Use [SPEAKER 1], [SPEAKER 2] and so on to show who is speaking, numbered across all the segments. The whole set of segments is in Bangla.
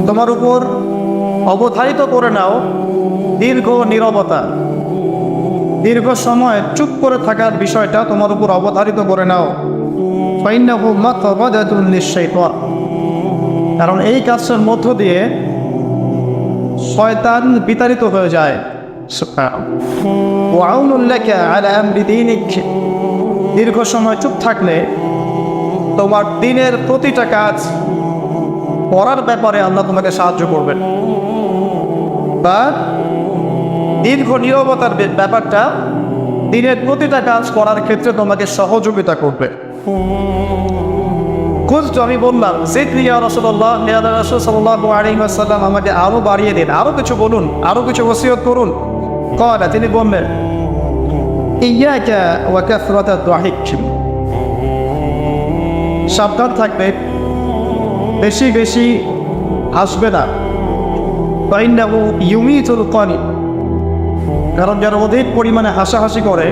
[SPEAKER 1] তোমার উপর অবধারিত করে নাও দীর্ঘ নীরবতা, দীর্ঘ সময় চুপ করে থাকার বিষয়টা তোমার উপর অবধারিত করে নাও। ফাইন্নাহু মাতবাদাতুন লিশ-শাইতান, কারণ এই কাজের মধ্য দিয়ে শয়তান বিতাড়িত হয়ে যায়। ওয়া আউনুল লাকা আলা আমরি দীনিক, দীর্ঘ সময় চুপ থাকলে তোমার দিনের প্রতিটা কাজ করার ব্যাপারে আল্লাহ তোমাকে সাহায্য করবেন, বা দীর্ঘ নীরবতার ব্যাপারটা দিনের প্রতিটা কাজ করার ক্ষেত্রে তোমাকে সহযোগিতা করবে। খুঁজতো, আমি বললাম জিদনি ইয়া রাসূলুল্লাহ, ইয়া রাসূল সাল্লাল্লাহু আলাইহি ওয়াসাল্লাম আমাকে আরো বাড়িয়ে দিন, আরো কিছু বলুন, আরো কিছু ওসিয়ত করুন। ক্বালা, তিনি বললেন ইয়াকা ওয়া কাসরাতাদ দাহিক, সাবধান থাকবে, বেশি বেশি হাসবে না। ফাইন্নাহু ইউমিতুল কলব, কারণ যারা অধিক পরিমাণে হাসাহাসি করে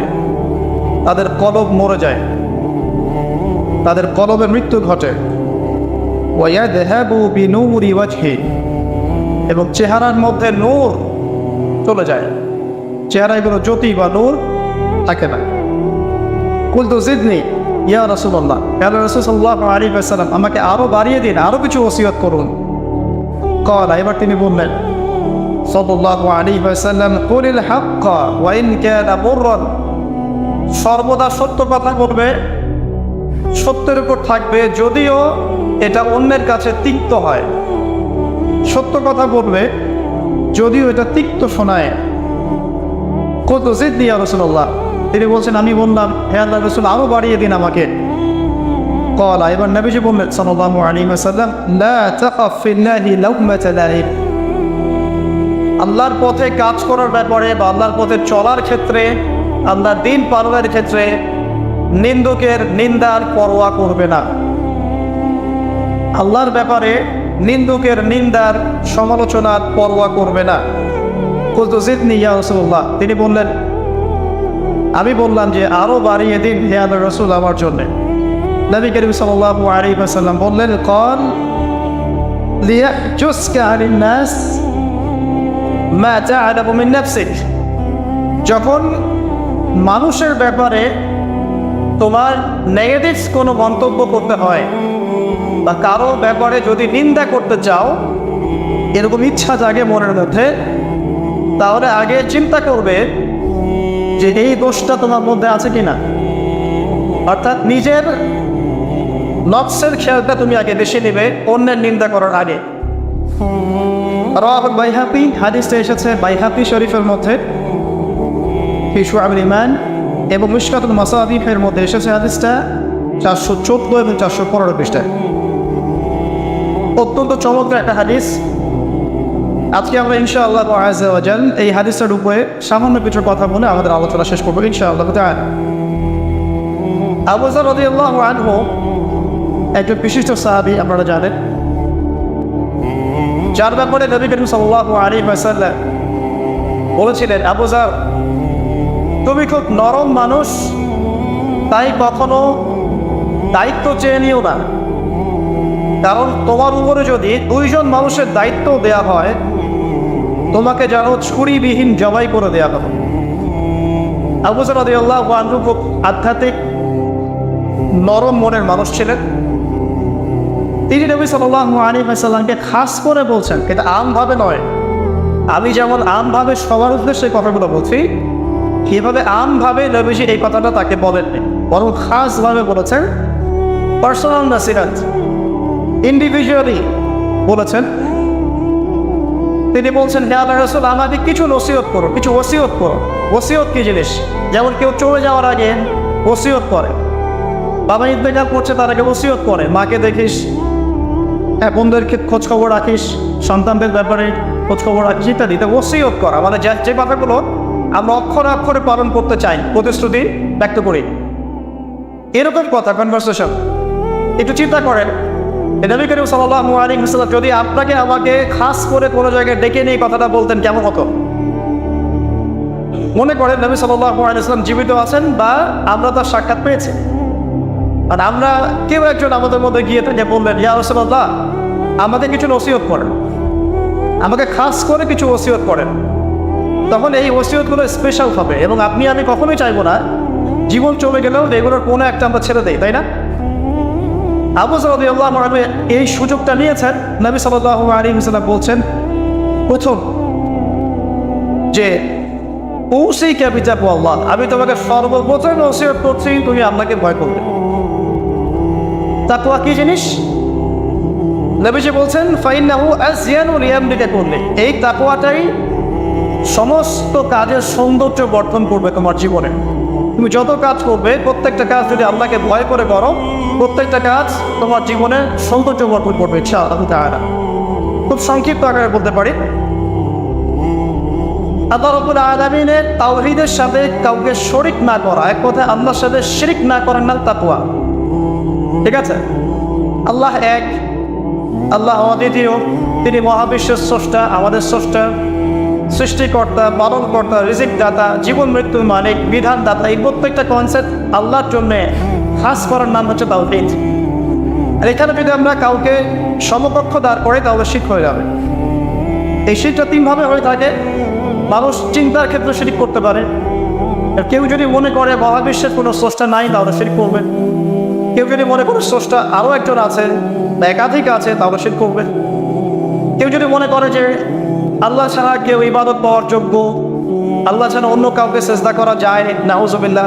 [SPEAKER 1] তাদের কলব মরে যায়, তাদের কলবের মৃত্যু ঘটে। ওয়ায়াযহাবু বিনূরি ওয়াজহি, এবং চেহারার মধ্যে নূর চলে যায়, চেহারায় কোনো জ্যোতি বা নূর থাকে না। কুলতু জিদনি ইয়া রাসূলুল্লাহ, ইয়া রাসূল সাল্লাল্লাহু আলাইহি ওয়াসাল্লাম আমাকে আরো বাড়িয়ে দিন, আরো কিছু ওসিয়ত করুন। ক্বালা, এবার তিনি বললেন সাল্লাল্লাহু আলাইহি ওয়াসাল্লাম, কুলিল হাক্কা ওয়া ইন কানা মুররান, সর্বদা সত্য কথা বলবে, সত্যের উপর থাকবে যদিও এটা অন্যের কাছে তিক্ত হয়। সত্য কথা বলবে যদিও এটা তিক্ত শোনায়। কত জিদনি ইয়া রাসূলুল্লাহ, তিনি বলছেন আমি বললাম হে আল্লাহর রাসূল আরো বাড়িয়ে দিন আমাকে। ক্বালা, এবার নবীজি বললেন সাল্লাল্লাহু আলাইহি ওয়াসাল্লাম, লা তাকাফ ফিল্লাহি লাউমাতা লাইব, আল্লাহর পথে কাজ করার ব্যাপারে বা আল্লাহর পথে চলার ক্ষেত্রে, আল্লাহর দ্বীন পালনের ক্ষেত্রে নিন্দুকের নিন্দার পরোয়া করবে না। আল্লাহর ব্যাপারে নিন্দুকের নিন্দার সমালোচনার পরোয়া করবে না। কুলতু জিদনি ইয়া রাসূলুল্লাহ, তিনি বললেন আমি বললাম যে আরো বাড়িয়ে দিন হে আল্লাহর রাসূল আমার জন্য। নবী করিম সাল্লাল্লাহু আলাইহি ওয়াসাল্লাম বললেন, ক্বাল লিয়াজুসকা আনিন নাস মা তা'লামু মিন নাফসিক, যখন মানুষের ব্যাপারে তোমার নেগেটিভ কোনো মন্তব্য করতে হয় বা কারো ব্যাপারে যদি নিন্দা করতে চাও, এরকম ইচ্ছা জাগে মনের মধ্যে, তাহলে আগে চিন্তা করবে যে এই দোষটা তোমার মধ্যে আছে কিনা। অর্থাৎ নিজের নফসের খেয়ালটা তুমি আগে বেশি নেবে অন্যের নিন্দা করার আগে। রাওয়াহুল বাইহাকি, হাদিসটা এসেছে বাইহাকি শরীফের মধ্যে ফি শুআবুল ঈমান, এবং মিশকাতুল মাসাবিহের মধ্যে এসেছে হাদিসটা 414 এবং 415 পৃষ্ঠায়। অত্যন্ত চমৎকার একটা হাদিস। আজকে আমরা ইনশাআল্লাহ আযজা ওয়া জাল এই হাদিসটার উপরে সামান্য কিছু কথা বলে আমাদের আলোচনা শেষ করবো ইনশাআল্লাহ তাআলা। আবু যর রাদিয়াল্লাহু আনহু একজন বিশিষ্ট সাহাবী, আপনারা জানেন, যার ব্যাপারে নবী করিম সাল্লাল্লাহু আলাইহি ওয়াসাল্লাম বলেছিলেন, আবু যর তুমি খুব নরম মানুষ, তাই কখনো দায়িত্ব চেয়ে নিও না, কারণ তোমার উপরে যদি 2 জন মানুষের দায়িত্ব দেয়া হয় তোমাকে যেন ছুরিবিহীন জবাই করে দেয়া হবে। আবু যর রাদিয়াল্লাহু আনহু খুব আধ্যাত্মিক নরম মনের মানুষ ছিলেন। তিনি নবী সাল্লাল্লাহু আলাইহি ওয়াসাল্লামকে খাস করে বলছেন, এটা আমভাবে নয়, আমি যেমন আমভাবে সবার উদ্দেশ্যে কথাগুলো বলছি এভাবে আমভাবে নবীজি এই কথাটা তাকে বলেননি, বরং খাসভাবে বলেছেন, পার্সোনাল নাসিহাত, ইন্ডিভিজুয়ালি বলেছেন। তিনি বলছেন, হে আল্লাহর রাসূল আমাকে কিছু নসিহত করো, কিছু ওসিয়ত করো। ওসিয়ত কি জিনিস? যেমন কেউ চলে যাওয়ার আগে ওসিয়ত করে, বাবা ইন্তেকাল করছে তার আগে ওসিয়ত করে, মাকে দেখিস, বোনদেরকে খোঁজ খবর রাখিস, সন্তানদের ব্যাপারে খোঁজ খবর রাখিস ইত্যাদি। তো ওসিয়ত করা মানে যে কথাগুলো আমরা অক্ষরে অক্ষরে পালন করতে চাই, প্রতিশ্রুতি ব্যক্ত করি, এরকম কথা কনভারসেশন। একটু চিন্তা করেন, নবী করিম সাল্লাল্লাহু আলাইহি ওয়াসাল্লাম যদি আপনাকে আমাকে খাস করে কোনো জায়গায় ডেকে নিয়ে কথাটা বলতেন কেমন হতো? মনে করেন নবী সাল্লাল্লাহু আলাইহি ওয়াসাল্লাম জীবিত আছেন বা আমরা তার সাক্ষাৎ পেয়েছি, আর আমরা কেউ একজন আমাদের মধ্যে গিয়ে থেকে বললেন, ইয়া রাসূলুল্লাহ আমাকে কিছু নসিহত করেন, আমাকে খাস করে কিছু ওসিয়ত করেন, তখন এই ওসিয়তগুলো স্পেশাল হবে এবং আপনি আমি কখনোই চাইবো না জীবন চলে গেলেও এগুলোর কোনো একটা আমরা ছেড়ে দেই, তাই না? আবু যর রাদিয়াল্লাহু আনহু এই সুযোগটা নিয়েছেন। নবী সাল্লাল্লাহু আলাইহি ওয়াসাল্লাম বলছেন, প্রথম যে উসিকা বিতাকওয়াল্লাহ, আমি তোমাকে সর্বপ্রথম ওসিয়ত করছি তুমি আল্লাহকে ভয় করবে। তাকওয়া কি জিনিস? নবীজি বলছেন ফাইন্নাহু আযয়ানু লিয়ামলিকা কুল্লি, এই তাকওয়াটাই সমস্ত কাজের সৌন্দর্য বর্ধন করবে তোমার জীবনে। তুমি যত কাজ করবে প্রত্যেকটা কাজ যদি আল্লাহকে ভয় করে করো, প্রত্যেকটা কাজ তোমার জীবনে সৌন্দর্য বর্ধন করবে ইনশাআল্লাহ তাআলা। খুব সংক্ষিপ্ত আকারে বলতে পারি, আল্লাহ রাব্বুল আলামিনের তাওহীদের সাথে কাউকে শরীক না করা, এক কথায় আল্লাহর সাথে শিরক না করার নাম তাকওয়া। ঠিক আছে? আল্লাহ এক, আল্লাহ অদ্বিতীয়, তিনি মহাবিশ্বের স্রষ্টা, আমাদের স্রষ্টা, সৃষ্টিকর্তা, পালনকর্তা, রিজিক দাতা, জীবন মৃত্যুর মালিক, বিধান দাতা। এই প্রত্যেকটা কনসেপ্ট আল্লাহর জন্য খাস করার নাম হচ্ছে তাওহীদ। আর এখানে যদি আমরা কাউকে সমকক্ষ দাঁড় করে তাহলে শিরক হয়ে যাবে। এই শিরকটা তিনভাবে হয়ে থাকে। মানুষ চিন্তার ক্ষেত্রে শিরক করতে পারে। কেউ যদি মনে করে মহাবিশ্বের কোনো স্রষ্টা নাই তাহলে শিরক করবে। কেউ যদি মনে করে স্রষ্টা আরও একজন আছে বা একাধিক আছে তাহলে শিরক করবে। কেউ যদি মনে করে যে আল্লাহ ছাড়া কেউ ইবাদত পাওয়ার যোগ্য, আল্লাহ ছাড়া অন্য কাউকে সেজদা করা যায়, নাউজুবিল্লাহ,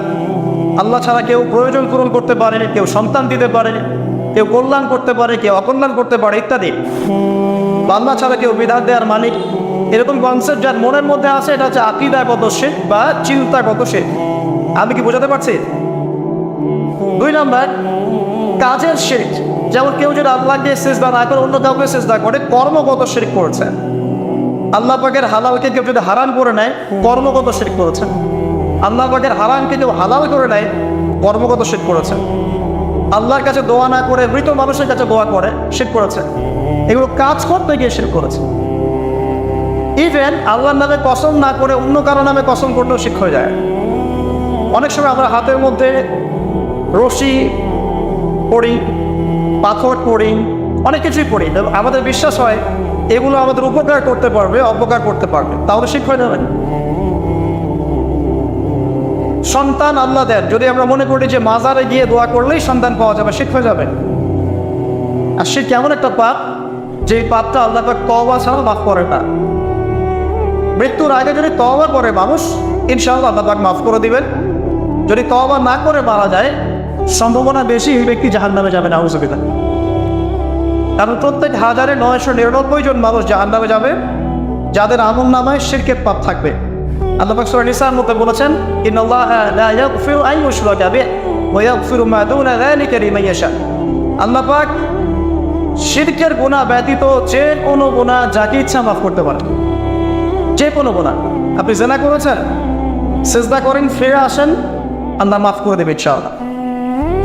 [SPEAKER 1] আল্লাহ ছাড়া কেউ প্রয়োজন পূরণ করতে পারে, কেউ সন্তান দিতে পারে, কেউ কল্যাণ করতে পারে, কেউ অকল্যাণ করতে পারে ইত্যাদি, বা আল্লাহ ছাড়া কেউ বিধান দেওয়ার মালিক, এরকম কনসেপ্ট যার মনের মধ্যে আছে এটা হচ্ছে আকীদাগত শিরক বা চিন্তাগত শিরক। আমি কি বোঝাতে পারছি? 2 নাম্বার কাজের শিরক, যেমন কেউ যদি আল্লাহকে সিজদা না করে অন্য কাউকে সিজদা করে, কর্মগত শিরক করেছে। আল্লাহ পাকের হালালকে কেউ যদি হারাম করে নেয়, কর্মগত শিরক করেছে। আল্লাহ পাকের হারামকে কেউ হালাল করে নেয়, কর্মগত শিরক করেছে। আল্লাহর কাছে দোয়া না করে মৃত মানুষের কাছে দোয়া করে, শিরক করেছে। এগুলো কাজ করতে গিয়ে শিরক করেছে। ইভেন আল্লাহর নামে কসম না করে অন্য কারো নামে কসম করলেও শিরক হয়ে যায়। অনেক সময় আমরা হাতের মধ্যে রশি পড়ি, পাথর পড়ি, অনেক কিছুই পড়ি, আমাদের বিশ্বাস হয় এগুলো আমাদের উপকার করতে পারবে, অপকার করতে পারবে, তাহলে শিরক হয়ে যাবে। সন্তান আল্লাহ দেন, যদি আমরা মনে করি যে মাজারে গিয়ে দোয়া করলেই সন্তান পাওয়া যাবে, শিরক হয়ে যাবে। আর শিরক এমন একটা পাপ যে পাপটা আল্লাহ পাক তওবা ছাড়া মাফ করে না। মৃত্যুর আগে যদি তওবা করে মানুষ, ইনশাআল্লাহ আল্লাহ পাক মাফ করে দিবেন। যদি তওবা না করে মারা যায়, সম্ভাবনা বেশি এই ব্যক্তি জাহান্নামে যাবে, নাউজুবিল্লাহ। কারণ প্রত্যেক 1999 জন মানুষ জাহান্নামে যাবে যাদের আমলনামায় শিরকের পাপ থাকবে। আল্লাহ পাক সূরা নিসার মধ্যে বলেছেন, ইন্নাল্লাহা লা ইয়াগফিরু আন ইউশরাকা বিহি ওয়া ইয়াগফিরু মা দুনা যালিকা লিমান ইয়াশা। আল্লাহ পাক শিরকের গুনাহ ব্যতীত যে কোনো গুনাহ যাকে ইচ্ছা মাফ করতে পারেন, যে কোনো গুনাহ। আপনি জিনা করেছেন, সিজদা করেন, ফিরে আসেন, আল্লাহ মাফ করে দেবে ইনশাআল্লাহ।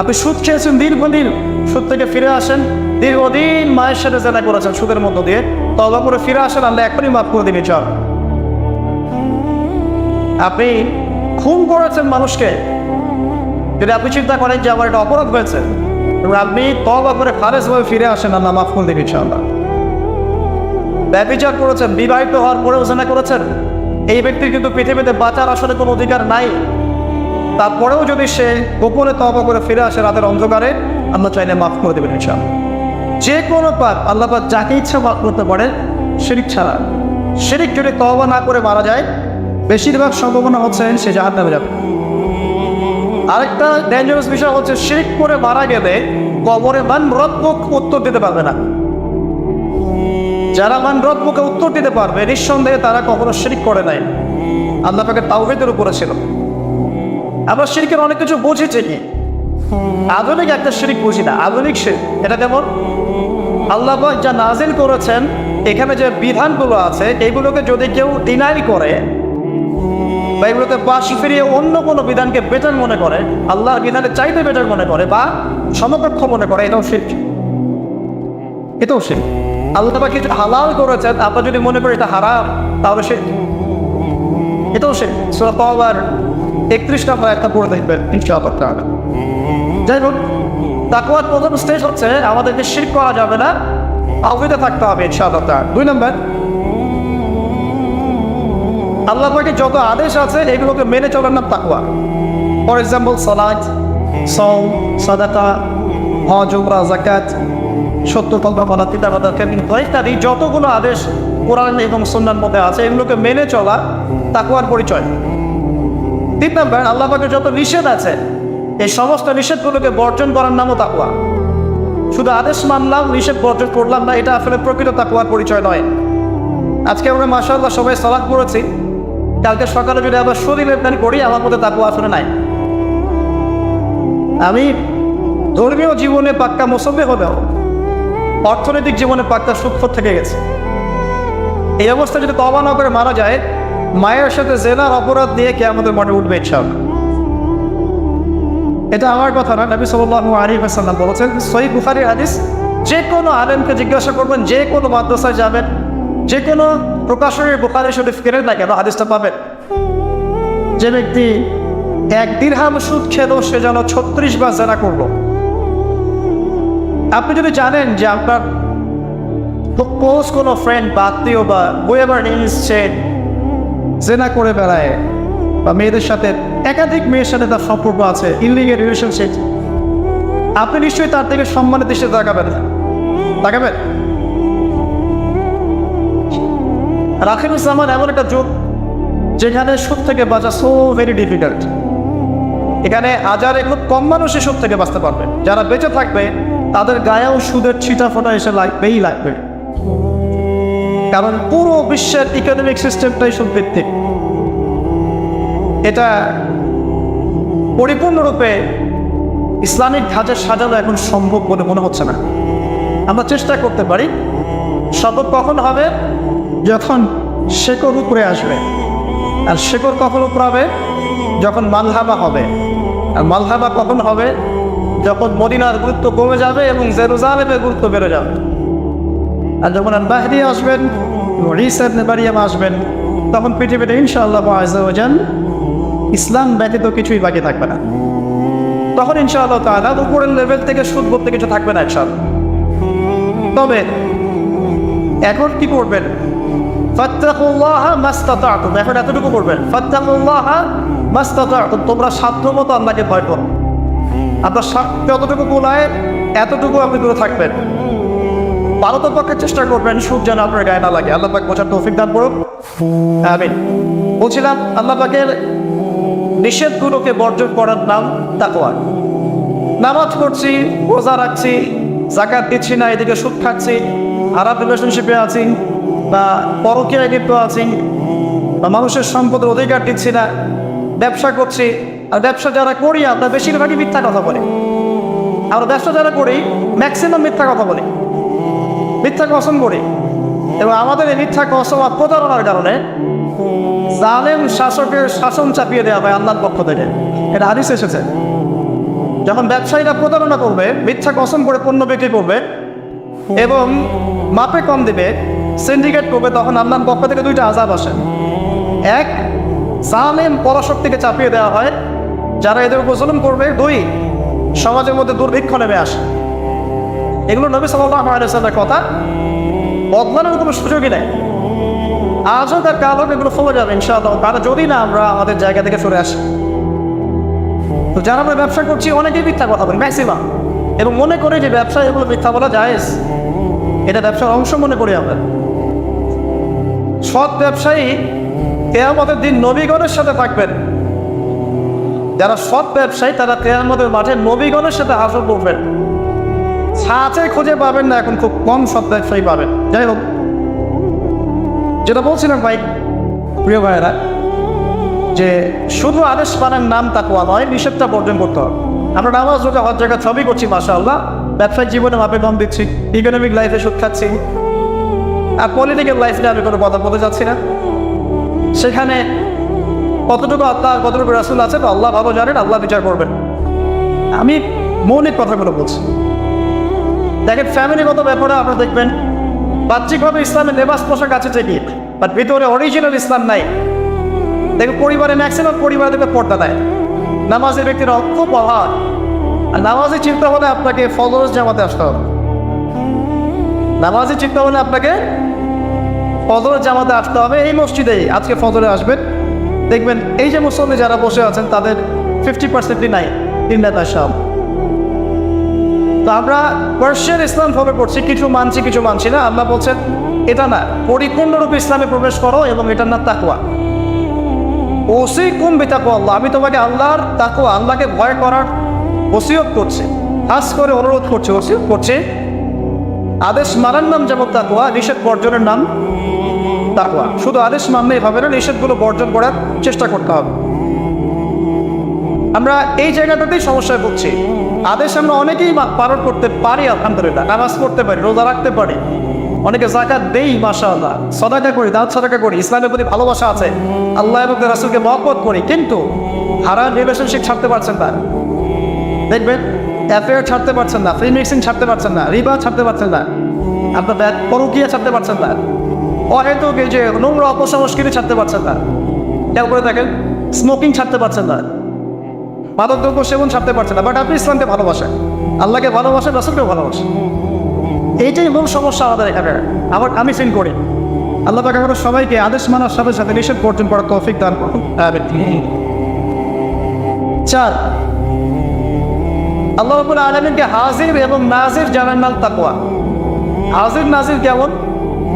[SPEAKER 1] আপনি সুদ খেয়েছেন দীর্ঘদিন, সুদ থেকে ফিরে আসেন, দীর্ঘদিন মায়ের সাথে জিনা করেছেন সুদের মধ্য দিয়ে, তওবা করে ফিরে আসেন, আল্লাহ এখনই মাফ করে দেবে ইনশাআল্লাহ। আপনি খুন করেছেন মানুষকে, যদি আপনি চিন্তা করেন যে আমার এটা অপরাধ হয়েছে, এবং আপনি তওবা করে খালেসভাবে ফিরে আসেন, আল্লাহ মাফ করে দেবে ইনশাআল্লাহ। ব্যভিচার করেছেন, বিবাহিত হওয়ার পরেও জিনা করেছেন, এই ব্যক্তির কিন্তু পৃথিবীতে বাঁচার আসলে কোনো অধিকার নাই। তারপরেও যদি সে গোপনে তওবা করে ফিরে আসে রাতের অন্ধকারে, আল্লাহ চাইলে মাফ করে দেবেন ইনশাআল্লাহ। যে কোনো পাপ আল্লাহ পাক যাকে ইচ্ছা মাফ করতে পারেন, শিরক ছাড়া। শিরক যদি তওবা না করে মারা যায়, বেশিরভাগ সম্ভাবনা হচ্ছে সে জাহান্নামে যাবে। আরেকটা ডেঞ্জারাস বিষয় হচ্ছে, শিরক করে মারা গেলে কবরে মান রব্বুক উত্তর দিতে পারবে না। যারা মান রব্বুকে উত্তর দিতে পারবে, নিঃসন্দেহে তারা কখনো শিরক করে নাই, আল্লাহ পাকের তাওহীদের উপরে ছিল। আমরা শিরকের অনেক কিছু বুঝেছি, কি আধুনিক একটা শিরক বুঝি না, আধুনিক শিরক। এটা যেমন আল্লাহ পাক যা নাজিল করেছেন, এখানে যে বিধানগুলো আছে এইগুলোকে যদি কেউ ডিনাই করে বা এগুলোকে পাশ ফিরিয়ে অন্য কোনো বিধানকে বেটার মনে করে, আল্লাহর বিধানের চাইতে বেটার মনে করে বা সমকক্ষ মনে করে, এটাও শিরক। এটাও শিরক। আল্লাহ পাক কিছু হালাল করেছেন, আপনারা যদি মনে করেন এটা হারাম, তাহলে শিরক, এটাও শিরক। সূরা তাওবার 31 নম্বর একটা পড়ে দেখবেন ইনশাআল্লাহ তাআলা। যাই হোক, তাকওয়ার প্রথম স্টেজ হচ্ছে আমাদেরকে শিরক করা যাবে না, তাওহীদে থাকতে হবে ইনশাআল্লাহ তাআলা। 2 নম্বর, আল্লাহ পাকের যত আদেশ আছে এগুলোকে মেনে চলার নাম তাকওয়া। ফর এক্সাম্পল সালাত, সাওম, সাদাকা, হজ, উমরা, যাকাত, সত্য কথা বলা, পিতা মাতাকে ইত্যাদি যতগুলো আদেশ কোরআন এবং সুন্নাহর মধ্যে আছে এগুলোকে মেনে চলা তাকওয়ার পরিচয়। 3 নম্বর, আল্লাহ পাকের যত নিষেধ আছে এই সমস্ত নিষেধগুলোকে বর্জন করার নামও তাকওয়া। শুধু আদেশ মানলাম, নিষেধ বর্জন করলাম না, এটা আসলে প্রকৃত তাকওয়ার পরিচয় নয়। আজকে আমরা মাশাআল্লাহ সবাই সালাত পড়েছি, কালকে সকালে যদি আবার শরীরের প্ল্যান করি আমার মধ্যে তাকওয়া আসলে নাই। আমি ধর্মীয় জীবনে পাক্কা মুসল্লি হলেও অর্থনৈতিক জীবনে পাক্কা সুৎখোর থেকে গেছে। এই অবস্থা যদি তওবা না করে মারা যায়, মায়ের সাথে জেনার অপরাধ নিয়ে কে আমাদের মনে উঠবে ইনশাআল্লাহ। এটা আমার কথা না, নবী সাল্লাল্লাহু আলাইহি ওয়াসাল্লাম বলেছেন, সহিহ বুখারীর হাদিস, যে কোনো আলেমকে জিজ্ঞাসা করবেন, যে কোনো মাদ্রাসায় যাবেন, যে কোনো প্রকাশনের বুখারী শরীফ কেনেন না কেন হাদিসটা পাবেন, যে ব্যক্তি 1 দিরহাম সুদ খেলো সে যেন 36 বার জেনা করলো। আপনি যদি জানেন যে আপনার ক্লোজ কোনো ফ্রেন্ড বা আত্মীয় বা বইয়েবার নিচ্ছে জেনা করে বেড়ায় বা মেয়েদের সাথে একাধিক মেয়ের সাথে তার সম্পর্ক আছে, ইনলিগাল রিলেশনশিপ, আপনি নিশ্চয়ই তার থেকে সম্মানের দৃষ্টিতে তাকাবেন না, তাকাবেন? আখিরুজ্জামান এমন একটা যুগ যেখানে সুদ থেকে বাঁচা সো ভেরি ডিফিকাল্ট। এখানে হাজারে খুব কম মানুষই সুদ থেকে বাঁচতে পারবে। যারা বেঁচে থাকবে তাদের গায়েও সুদের ছিটা ফোটা এসে লাগবেই লাগবে, কারণ পুরো বিশ্বের ইকোনমিক সিস্টেমটাই সুদ ভিত্তিক। এটা পরিপূর্ণরূপে ইসলামিক ধাঁচে সাজানো এখন সম্ভব বলে মনে হচ্ছে না। আমরা চেষ্টা করতে পারি, সবক কখন হবে? যখন শেকড় উপরে আসবে। আর শেকড় কখন উপরে হবে? যখন মালহাবা হবে। আর মালহাবা কখন হবে? যখন মদিনার গুরুত্ব কমে যাবে এবং জেরুজালেমের গুরুত্ব বেড়ে যাবে। আর যখন আল-মাহদি আসবেন, ঈসা ইবনে মারইয়াম আসবেন, তখন পৃথিবীতে ইনশাআল্লাহ আযজা ওয়া জাল ইসলাম ব্যতীত কিছুই বাকি থাকবে না। তখন ইনশাআল্লাহ তাআলা উপরের লেভেল থেকে সুদ বলতে কিছু থাকবে না ইনশাআল্লাহ। তবে এখন কি করবেন? ফাত্তাকুল্লাহা মাসতাতা'তুম। এখন এতটুকু করবেন, ফাত্তাকুল্লাহা মাসতাতা'তুম, তোমরা সাধ্যমতো আল্লাহকে ভয় করো। আপনার যতটুকু কুলায় এতটুকু আপনি দূরে থাকবেন। পারতপক্ষে চেষ্টা করবেন সুদ যেন আপনার গায়ে না লাগে। আল্লাহ পাক বোঝার তৌফিক দান করুন, আমিন। বলছিলাম আল্লাহ পাকের নিষেধগুলোকে বর্জন করার নাম তাকওয়া। নামাজ পড়ছি, রোজা রাখছি, যাকাত দিচ্ছি না, এদিকে সুদ খাচ্ছি, খারাপ রিলেশনশিপে আছি, বা পরকীয়ায় লিপ্ত আছি, বা মানুষের সম্পদের অধিকার দিচ্ছি না, ব্যবসা করছি। আর ব্যবসা যারা করি আমরা বেশিরভাগই মিথ্যা কথা বলি। আমরা ব্যবসা যারা করি ম্যাক্সিমাম মিথ্যা কথা বলি, মিথ্যা কসম করি। এবং আমাদের এই মিথ্যা কসম আর প্রতারণার কারণে জালেম শাসকের শাসন চাপিয়ে দেওয়া হয় আল্লাহর পক্ষ থেকে। এটা হাদিস এসেছে। যখন ব্যবসায়ীরা প্রতারণা করবে, মিথ্যা কসম করে পণ্য বিক্রি করবে এবং মাপে কম দেবে, সিন্ডিকেট করবে, তখন আল্লাহর পক্ষ থেকে 2টা আযাব আসে। এক, জালেম পরাশক্তিকে চাপিয়ে দেওয়া হয় যারা এদের উপর জুলুম করবে। 2, সমাজের মধ্যে দুর্ভিক্ষ নেমে আসে। এগুলো নবী সাল্লাল্লাহু আলাইহি ওয়াসাল্লামের কথা, বদলানোর কোনো সুযোগই নেই। আজও তার কালো এগুলো ফলে যাবে ইনশাআল্লাহ, তারা যদি না আমরা আমাদের জায়গা থেকে সরে আসি। তো যারা আমরা ব্যবসা করছি অনেকেই মিথ্যা কথা বলি ম্যাক্সিমাম, এবং মনে করি যে ব্যবসায় এগুলো মিথ্যা বলা জায়েজ, এটা ব্যবসার অংশ মনে করি আমরা। সৎ ব্যবসায়ী কিয়ামতের দিন নবীগণের সাথে থাকবেন। যারা সৎ ব্যবসায়ী তারা কিয়ামতের মাঠে নবীগণের সাথে হাসর করবেন। ছাঁচে খুঁজে পাবেন না, এখন খুব কম সৎ ব্যবসায়ী পাবেন। যাই হোক, যেটা বলছিলাম ভাই, প্রিয় ভাইয়েরা, যে শুধু আদেশ পানের নাম তাকওয়া নয়, নিষেধটা বর্জন করতে হবে। আমরা নামাজ রোজা হজ জাকাত সবই করছি মাশাআল্লাহ, ব্যবসায়িক জীবনে মাপে কম দিচ্ছি, ইকোনমিক লাইফে সুদ খাচ্ছি, আর পলিটিক্যাল লাইফ নিয়ে আমি কোনো কথা বলতে যাচ্ছি না। সেখানে কতটুকু আল্লাহ কতটুকু রাসূল আছে তো আল্লাহ ভালো জানেন, আল্লাহ বিচার করবেন। আমি মৌলিক কথাগুলো বলছি। দেখেন, ফ্যামিলিগত ব্যাপারে আপনারা দেখবেন বাহ্যিকভাবে ইসলামের লেবাস পোশাক আছে ঠিকই, বাট ভিতরে অরিজিনাল ইসলাম নাই। দেখবেন পরিবারে ম্যাক্সিমাম পরিবারে দেখবে পর্দা দেয়, নামাজের ব্যক্তির খুব অভাব। আর নামাজের চিন্তা হলে আপনাকে ফরজ জামাতে আসতে হবে। নামাজে চিন্তা হলে আপনাকে ফজরের জামাতে আসতে হবে। এই মসজিদেই আজকে ফজরে আসবেন, দেখবেন এই যে মুসল্লি যারা বসে আছেন তাদের 50% নাই তিনটা সব। তো আমরা পার্সিয়ান ইসলাম ফলো করছি, কিছু মানছি কিছু মানছি না। আল্লাহ বলছেন এটা না, পরিপূর্ণরূপে ইসলামে প্রবেশ করো এবং এটার নাম তাকওয়া। ওসিকুম বিতাকওয়া আল্লাহ, আমি তোমাকে আল্লাহর তাকওয়া, আল্লাহকে ভয় করার ওসিয়ত করছি, খাস করে অনুরোধ করছি, ওসিয়ত করছি। আদেশ মানার নাম যেমন তাকওয়া, নিষেধ বর্জনের নাম তাকওয়া। শুধু আদেশ মানলেই হবে না, নিষেধগুলো বর্জন করার চেষ্টা করতে হবে। আমরা এই জায়গাটাতেই সমস্যায় ভুগছি। আদেশ আমরা অনেকেই পালন করতে পারি, আলহামদুলিল্লাহ, নামাজ পড়তে পারি, রোজা রাখতে পারি, অনেকে যাকাত দেই, মাশাআল্লাহ, সাদাকা করি, দান সাদাকা করি, ইসলামের প্রতি ভালোবাসা আছে, আল্লাহ এবং রাসূলকে মহব্বত করি, কিন্তু হারাম রিলেশনশিপ ছাড়তে পারছেন না। দেখবেন অ্যাফেয়ার ছাড়তে পারছেন না, ফ্রি মিক্সিং ছাড়তে পারছেন না, রিবা ছাড়তে পারছেন না, আপনার পরকীয়া ছাড়তে পারছেন না, অহেতুক এই যে নোংরা অপসংস্কৃতি ছাড়তে পারছেন না। খেয়াল করে দেখেন, স্মোকিং ছাড়তে পারছেন না, মাদকদ্রব্য সেবন ছাড়তে পারছেন না, বাট আপনি ইসলামকে ভালোবাসেন, আল্লাহকে ভালোবাসেন, রাসূলকে ভালোবাসেন। এইটাই মূল সমস্যা আমাদের এখানে। আবার আমি ফিল করি আল্লাহ পাক আমাদের সবাইকে আদেশ মানার সাথে সাথে নিষেধ বর্জন করার তৌফিক দান করুন। চার, আল্লাহ রাব্বুল আলামিনকে হাজির এবং নাজির জানার নাম তাকওয়া। হাজির নাজির কেমন?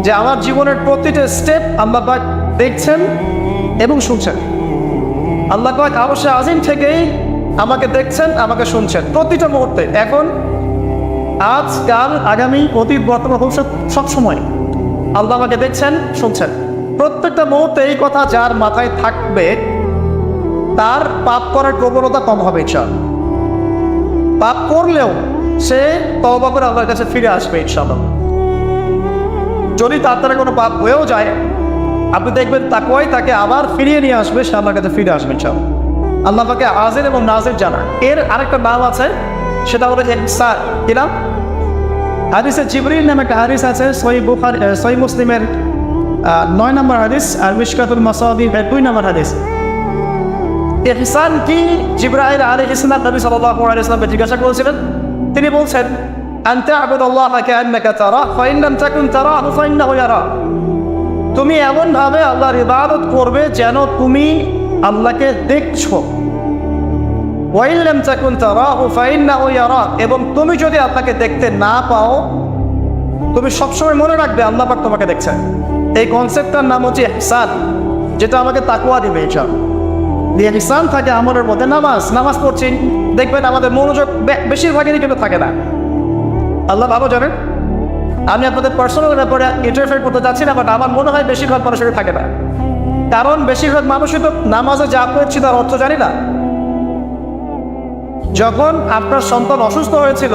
[SPEAKER 1] যে আমার জীবনের প্রতিটা স্টেপ আল্লাহ পাক দেখছেন এবং শুনছেন। আল্লাহ পাক অবশ্যই আজিম থেকেই আমাকে দেখছেন, আমাকে শুনছেন প্রতিটা মুহূর্তে, এখন, আজ, কাল, আগামী, অতীত, বর্তমান, ভবিষ্যৎ, সবসময় আল্লাহ আমাকে দেখছেন, শুনছেন। প্রত্যেকটা মুহূর্তে এই কথা যার মাথায় থাকবে তার পাপ করার প্রবণতা কম হবে। ইনশাআল্লাহ পাপ করলেও সে তওবা করে আল্লাহর কাছে ফিরে আসবে ইনশাআল্লাহ। যদি তার দ্বারা কোনো পাপ হয়েও যায়, আপনি দেখবেন তাকওয়াই তাকে আবার ফিরিয়ে নিয়ে আসবে, সে আল্লাহর কাছে ফিরে আসবে ইনশাআল্লাহ। আল্লাহ পাকে হাজির এবং নাজির জানা। এর আরেকটা নাম আছে, সেটা হলো ইহসান। কি নাম? হাদিসে জিবরিল নামে একটা হাদিস আছে, সহিহ মুসলিমের 9 নম্বর হাদিস, আর মিশকাতুল মাসাবিহ 2 নম্বর হাদিস। ইহসান কি? জিবরাইল আলাইহিস সালাম নবী সাল্লাল্লাহু আলাইহি ওয়াসাল্লামকে জিজ্ঞাসা করেছিলেন। তিনি বলছেন, আন তা'বুদাল্লাহা কাআন্নাকা তারাহু ফা ইন লাম তাকুন তারাহু ফা ইন্নাহু ইয়ারাক। তুমি এমন ভাবে আল্লাহর ইবাদত করবে যেন তুমি আল্লাহকে দেখছো। ওয়া ইন লাম তাকুন তারাহু ফা ইন্নাহু ইয়ারাক, এবং তুমি যদি আল্লাহকে দেখতে না পাও, তুমি সবসময় মনে রাখবে আল্লাহ পাক তোমাকে দেখছেন। এই কনসেপ্টটার নাম হচ্ছে ইহসান, যেটা আমাকে তাকওয়া দিবে। ইহসান থাকে আমলের মধ্যে। নামাজ পড়ছি, দেখবেন আমাদের মনোযোগ বেশিরভাগেরই কিন্তু থাকে না। আল্লাহ ভালো জানেন, আমি আপনাদের পার্সোনাল ব্যাপারে ইন্টারফেয়ার করতে যাচ্ছি না, বাট আমার মনে হয় বেশিরভাগ মানুষের থাকে না। কারণ বেশিরভাগ মানুষই তো নামাজে যা পড়ছি তার অর্থ জানি না। যখন আপনার সন্তান অসুস্থ হয়েছিল,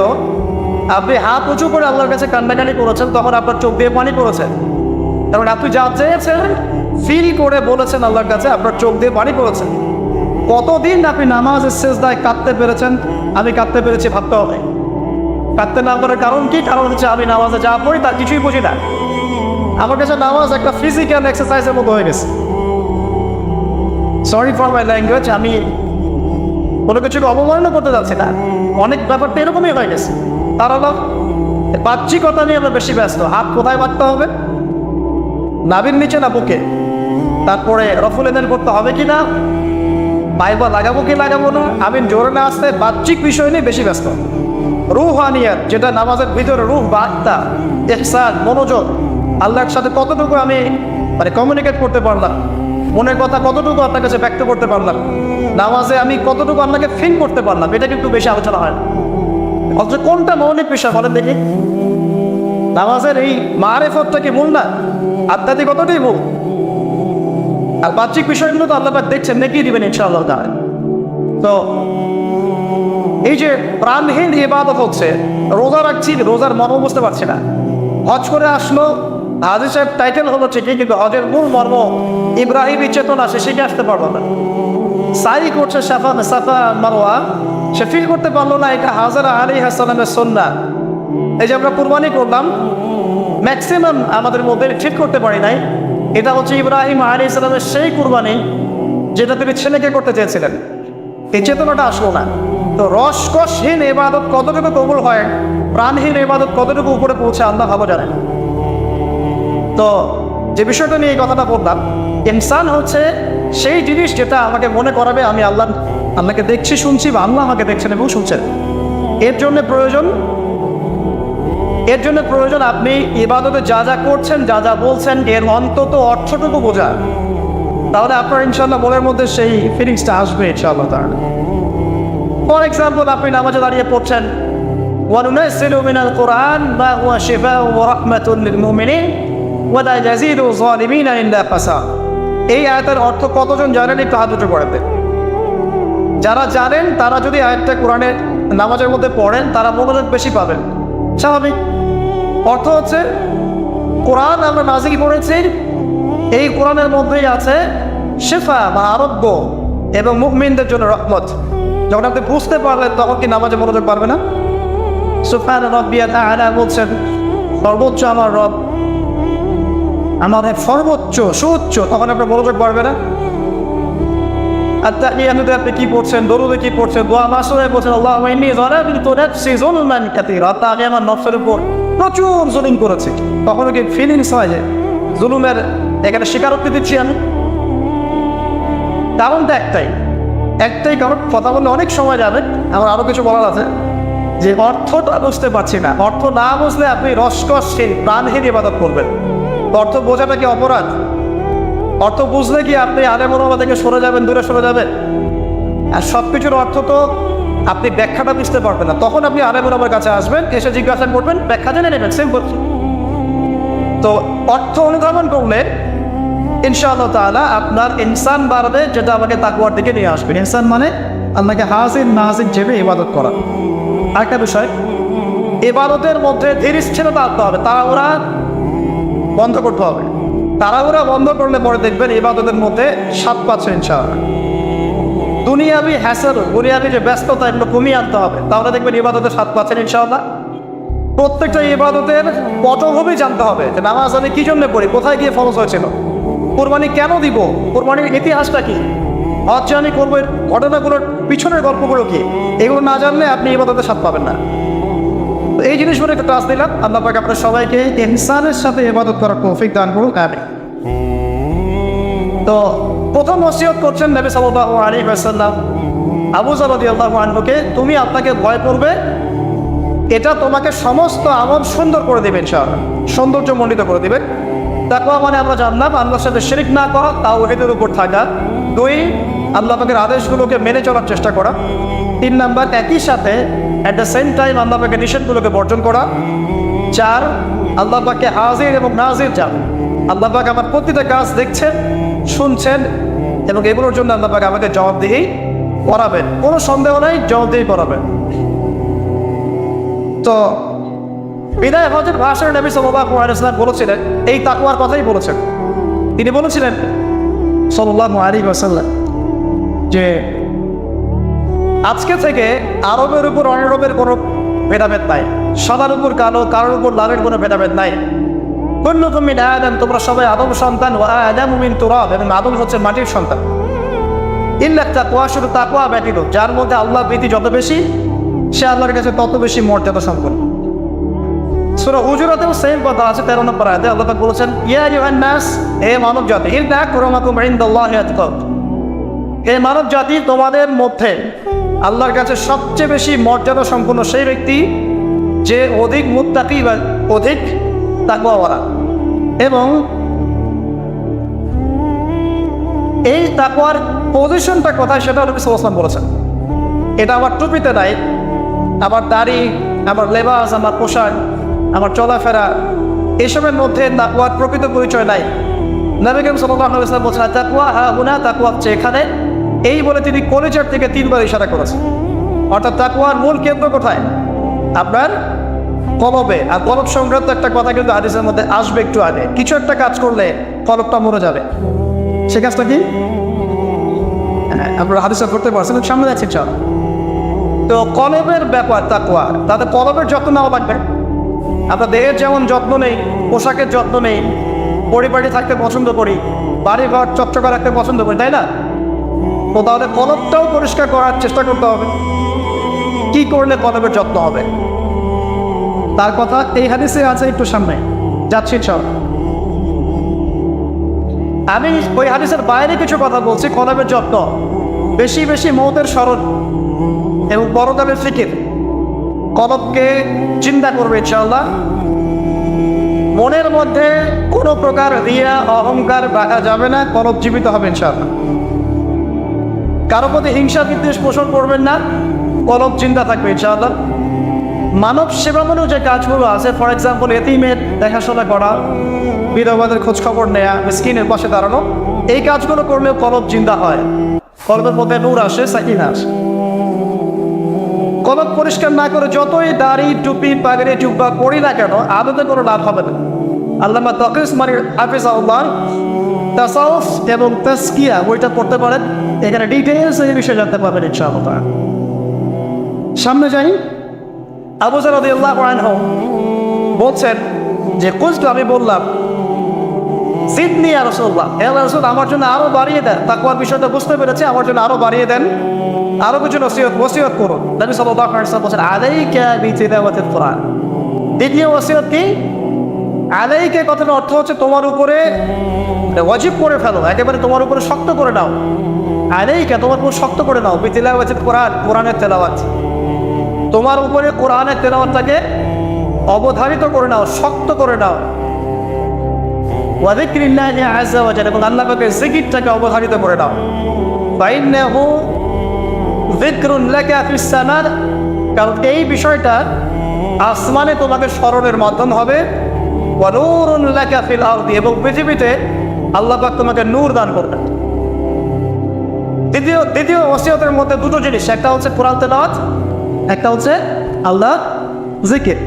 [SPEAKER 1] আপনি হাত উঁচু করে আল্লাহর কাছে কান্নাকানি করেছেন, তখন আপনার চোখ দিয়ে পানি পড়েছে, কারণ আপনি যা চেয়েছেন ফিল করে বলেছেন আল্লাহর কাছে, আপনার চোখ দিয়ে পানি পড়েছে। কতদিন আপনি নামাজের সেজদায় কাঁদতে পেরেছেন? আমি কাঁদতে পেরেছি, ভাবতে হবে। কাঁদতে না পারার কারণ কি? কারণ হচ্ছে আমি নামাজে যা পড়ি তার কিছুই বুঝি না। আমার কাছে নামাজ একটা ফিজিক্যাল এক্সারসাইজের মতো হয়ে গেছে। সরি ফর মাই ল্যাঙ্গুয়েজ, আমি কোনো কিছুকে অবমাননা করতে যাচ্ছি না, অনেক ব্যাপারটা এরকমই হয়ে গেছে। তার হলো বাহ্যিকতা নিয়ে আমরা বেশি ব্যস্ত। হাত কোথায় বাঁধতে হবে? নাভির নিচে না বুকে? তারপরে রফুল এদান করতে হবে কি না, পাইবা লাগাবো কি লাগাবো না, আমি জোরে না আসতে বাহ্যিক বিষয় নিয়ে বেশি ব্যস্ত। রুহানিয়াত, যেটা নামাজের ভিতরে রুহ বা আত্মা, ইহসান, মনোযোগ, আল্লাহর সাথে কতটুকু আমি কমিউনিকেট করতে পারলাম, মনের কথা কতটুকু আপনার কাছে ব্যক্ত করতে পারলাম, নামাজে আমি কতটুকু আপনাকে ফিল করতে পারলাম, এটা কিন্তু বেশি আলোচনা হয় না। অথচ কোনটা মৌলিক বিষয় বলেন দেখি? নামাজের এই মারেফতটা কি মূল না? আধ্যাত্মিকতাটাই মূল। আর বাহ্যিক বিষয়গুলো তো আল্লাহ পাক দেখছেন, নেকি দিবেন ইনশাআল্লাহ তাআলা। তো এই যে প্রাণহীন ইবাদত হচ্ছে, রোজা রাখছি, রোজার মর্ম বুঝতে পারছি না। হজ করে আসলো, হাজি সাহেব টাইটেল হলো ঠিকই, কিন্তু হজের মূল মর্ম ইব্রাহিমী চেতনা সে শিখে আসতে পারলো না। সাই করছে সাফা মারওয়া, সে ফিল করতে পারলো না এটা হাজরা আলাইহিস সালামের সুন্নাহ। এই যে আমরা কুরবানি করলাম, ম্যাক্সিমাম আমাদের মধ্যে ঠিক করতে পারি নাই এটা হচ্ছে ইব্রাহিম আলাইহিস সালামের সেই কুরবানি যেটা তিনি ছেলেকে করতে চেয়েছিলেন। এই চেতনাটা আসলো না। তো তো রসকসহীন ইবাদত কতটুকু কবুল হয়, প্রাণহীন ইবাদত কতটুকু উপরে পৌঁছে আল্লাহ ভালো জানেন। তো যে বিষয়টা নিয়ে এই কথাটা বললাম, ইনসান হচ্ছে সেই জিনিস যেটা আমাকে মনে করাবে আমি আল্লাহকে দেখছি, শুনছি, বা আল্লাহ আমাকে দেখছেন এবং শুনছেন। এর জন্য প্রয়োজন আপনি ইবাদতে যা যা করছেন, যা যা বলছেন, এর অন্তত অর্থটুকু বোঝা। তাহলে আপনার ইনশাআল্লাহ মনের মধ্যে সেই ফিলিংসটা আসবে ইনশাআল্লাহ তাআলা। ফর এক্সাম্পল, আপনি নামাজে দাঁড়িয়ে পড়ছেন ওয়ানুনাজ্জিলু মিনাল কুরআন মা হুয়া শিফাউন ওয়া রাহমাতুল লিল মুমিনিন ওয়া লা ইয়াজিদু যালিমিনা ইল্লা ফাসাদ। এই আয়াতের অর্থ কতজন জানেন? একটু হাত উঁচু করে দেন। যারা জানেন তারা যদি আয়াতটা কোরআনের নামাজের মধ্যে পড়েন, তারা মনোযোগ বেশি পাবেন, স্বাভাবিক। অর্থ হচ্ছে কোরআন আমরা নাজিল করেছি, এই কোরআনের মধ্যেই আছে শিফা বা আরোগ্য এবং মুমিনদের জন্য রহমত। যখন আপনি বুঝতে পারলেন তখন কি নামাজে মনোযোগ পারবে না? সুবহান রাব্বিয়াল আ'লা বলছেন, সর্বোচ্চ আমার রব, আমার সর্বোচ্চ সুউচ্চ, তখন আপনার মনোযোগ পারবে না? আত্তাহিয়াতুতে আপনি কি পড়ছেন, দরুদে কি পড়ছেন, দোয়া মাসুরে বলছেন আল্লাহুম্মা ইন্নী যালামতু নাফসি যুলমান কাসীরা, আমি আমার নফসের উপর প্রচুর জুলুম করেছি। তখন কি ফিলিংস হয় যে জুলুমের এখানে স্বীকারোক্তি দিচ্ছি আমি? কারণটা একটাই কারণ। কথা বললে অনেক সময় যাবে, আমার আরও কিছু বলার আছে, যে অর্থটা বুঝতে পারছি না। অর্থ না বুঝলে আপনি রসকসহীন প্রাণহীন ইবাদত করবেন। অর্থ বোঝাটা কি অপরাধ? অর্থ বুঝলে কি আপনি আলেম ওলামা থেকে সরে যাবেন, দূরে সরে যাবেন? আর সব কিছুর অর্থ তো আপনি ব্যাখ্যাটা বুঝতে পারবেন না। তখন আপনি আলেম ওলামার কাছে আসবেন, এসে জিজ্ঞাসা করবেন, ব্যাখ্যা জেনে নেবেন, সিম্পল। তো অর্থ অনুধাবন করলে ইনশাআল্লাহ তাআলা আপনার ইনসান বাড়বে, যেটা আমাকে তাকওয়ার দিকে নিয়ে আসবে। ইনসান মানে আপনাকে হাজির নাজির জেবে ইবাদত করা। আরেকটা বিষয়, ইবাদতের মধ্যে ধীরস্থিরতা আনতে হবে, তাড়াহুড়া বন্ধ করতে হবে। তাড়াহুড়া বন্ধ করলে পরে দেখবেন ইবাদতের মধ্যে স্বাদ পাচ্ছেন ইনশাআল্লাহ। দুনিয়াবি হ্যাসেল, দুনিয়াবি যে ব্যস্ততা, এগুলো কমিয়ে আনতে হবে, তাহলে দেখবেন ইবাদতের স্বাদ পাচ্ছেন ইনশাআল্লাহ। প্রত্যেকটা ইবাদতের পটভূমি জানতে হবে, যে নামাজ আমি কি জন্য পড়ি, কোথায় গিয়ে ফরজ হয়েছিল, কুরবানি কেন দিব, কুরবানির ইতিহাসটা কি, হজ যে আমি করবো ঘটনাগুলোর পিছনের গল্পগুলো কি, এগুলো না জানলে আপনি ইবাদতের স্বাদ পাবেন না। তো এই জিনিসগুলো একটু টাচ দিলাম। আল্লাহ পাক আপনার সবাইকে ইনসানের সাথে ইবাদত করার তৌফিক দান করুন, আমিন। তো প্রথম ওসিয়ত করছেন নবী সাল্লাল্লাহু আলাইহি ওয়াসাল্লাম আবু যর রাদিয়াল্লাহু আনহুকে, তুমি আপনাকে ভয় করবে, এটা তোমাকে সমস্ত আমল সুন্দর করে দেবে ইনশাআল্লাহ, সৌন্দর্যমণ্ডিত করে দেবে। তাকওয়া মানে আমরা জানলাম আল্লাহর সাথে শিরক না করা, তাওহীদের উপর থাকা। 2, আল্লাহ পাকের আদেশগুলোকে মেনে চলার চেষ্টা করা। 3 নাম্বার, একই সাথে অ্যাট দ্য সেম টাইম আল্লাহ পাকের নিষেধগুলোকে বর্জন করা। 4, আল্লাহ পাককে হাজির এবং নাজির জান, আল্লাহ পাক আমার প্রতিটা কাজ দেখছেন, শুনছেন, এবং এগুলোর জন্য আল্লাহ পাক আমাকে জবাবদিহি করাবেন, কোনো সন্দেহ নাই, জবাবদিহি করাবেন। তো বিদায় হজের ভাষণে নবী সাল্লাল্লাহু আলাইহি ওয়াসাল্লাম বলেছিলেন, এই তাকওয়ার কথাই বলেছেন। তিনি বলেছিলেন সাল্লাল্লাহু আলাইহি ওয়াসাল্লাম যে আজকে থেকে আরবের উপর অনারবের কোনো ভেদাভেদ নাই, সাদার উপর কালো, কারোর উপর লালের কোনো ভেদাভেদ নাই। কুল্লুকুম মিন আদম, তোমরা সবাই আদম সন্তান, ওয়া আদামু মিন তুরাব, এবং আদম হচ্ছে মাটির সন্তান। ইল্লা তাকওয়া, শুধু তাকওয়া ব্যতীত, যার মধ্যে আল্লাহ ভীতি যত বেশি, সে আল্লাহর কাছে তত বেশি মর্যাদা সম্পন্ন। সূরা হুজুরাতেও সেম কথা আছে, 13 নম্বর আয়াতে আল্লাহ পাক বলেছেন, ইয়া আইয়ুহান নাস, হে মানব জাতি, ইন্না আকরামাকুম ইনদাল্লাহি আতকাকুম, হে মানব জাতি, তোমাদের মধ্যে আল্লাহর কাছে সবচেয়ে বেশি মর্যাদা সম্পন্ন সেই ব্যক্তি যে অধিক মুত্তাকি বা অধিক তাকওয়াওয়ালা। এবং এই তাকওয়ার পজিশনটা কোথায় সেটা নবী সাল্লাল্লাহু আলাইহি ওয়াসাল্লাম বলেছেন। এটা আমার টুপিতে নাই, আমার দাড়ি, আমার লেবাস, আমার পোশাক, আমার চলাফেরা, এসবের মধ্যে তাকওয়ার প্রকৃত পরিচয় নাই। নবী করিম সাল্লাল্লাহু আলাইহি ওয়াসাল্লাম বলেছেন, তাকওয়া হাহুনা, তাকওয়া হচ্ছে এখানে, এই বলে তিনি কলিজার থেকে 3 বার ইশারা করেছেন। অর্থাৎ তাকওয়ার মূল কেন্দ্র কোথায়? আপনার কলবে। আর কলব সংক্রান্ত একটা কথা কিন্তু হাদিসের মধ্যে আসবে একটু আগে, কিছু একটা কাজ করলে কলবটা মরে যাবে, সে কাজটা কি? আপনারা হাদিসে করতে পারছেন, সামনে যাচ্ছি চল। তো কলবের ব্যাপার তাকওয়া, তাতে কলবের যত্ন নেওয়া লাগবে। আপনার দেহের যেমন যত্ন নেই, পোশাকের যত্ন নেই, পরিবারে থাকতে পছন্দ করি, বাড়ি ঘর চকচকা রাখতে পছন্দ করি, তাই না? তো তাহলে কলবটাও পরিষ্কার করার চেষ্টা করতে হবে। কি করলে কলবের যত্ন হবে। তার কথা এই হাদিসে আছে, একটু সামনে যাচ্ছি চল। আমি ওই হাদিসের বাইরে কিছু কথা বলছি। কলবের যত্ন, বেশি বেশি মৌতের স্মরণ এবং পরকালের ফিকির কলবকে চিন্তা করবে ইনশাআল্লাহ। মনের মধ্যে কোনো প্রকার রিয়া অহংকার রাখা যাবে না, কলব জীবিত হবে ইনশাআল্লাহ। কারো প্রতি হিংসা বিদ্বেষ পোষণ করবেন না, কলব চিন্তা থাকবে ইনশাআল্লাহ। মানব সেবামূলক যে কাজগুলো আছে, ফর এক্সাম্পল এতিমের দেখাশোনা করা, বিধবাদের খোঁজখবর নেয়া, মিসকিনের পাশে দাঁড়ানো, এই কাজগুলো করলেও কলব জিন্দা হয়, কলবের মধ্যে নূর আসে, সাকিনা আসে। কলব পরিষ্কার না করে যতই দাড়ি টুপি পাগড়ি জুব্বা পড়ি না কেন, আদতে কোনো লাভ হবে না। আল্লামা তাকিস মানে হাফিজাহুল্লাহ তাসাউফ এবং তাসকিয়া বইটা পড়তে পারেন, এখানে ডিটেইলস এই বিষয়ে জানতে পারবেন ইনশাআল্লাহ। সামনে যাই। আবু যর রাদিয়াল্লাহু আনহু বলছেন যে কুলতু, আমি বললাম, জিদনি ইয়া রাসূলুল্লাহ, হে রাসূল আমার জন্য আরো বাড়িয়ে দেন। তাকওয়ার বিষয়টা বুঝতে পেরেছে, আমার জন্য আরো বাড়িয়ে দেন, আরো কিছু ওসিয়ত করুন। নবী সাল্লাল্লাহু আলাইহি ওয়াসাল্লাম বলেন আলাইকা বিতিলাওয়াতিল কুরআন। দ্বিতীয় ওসিয়ত কি? আলাইকা কথার অর্থ হচ্ছে তোমার উপরে ওয়াজিব করে ফেলো, একেবারে তোমার উপরে শক্ত করে নাও। আলাইকা তোমার উপর শক্ত করে নাও, বিতিলাওয়াতিল কুরআন, কোরআনের তেলাওয়াত। তোমার উপরে কোরআনের তেলাওয়াতটাকে অবধারিত করে নাও, শক্ত করে নাও। ওয়া যিকরিল্লাহি আযজা ওয়া জাল্লা, এবং আল্লাহ পাকের জিকিরটাকে অবধারিত করে নাও। ফাইন্নাহু যিকরুন লাকা ফিস সামার, কারণ এই বিষয়টা আসমানে তোমাকে স্মরণের মাধ্যম হবে। ওয়া নূরুন লাকা ফিল আরদি, এবং পৃথিবীতে আল্লাহ পাক তোমাকে নূর দান করবেন। দ্বিতীয় ওসিয়তের মধ্যে দুটো জিনিস, একটা হচ্ছে কোরআন তেলাওয়াত, একটা হচ্ছে আল্লাহ জিকির।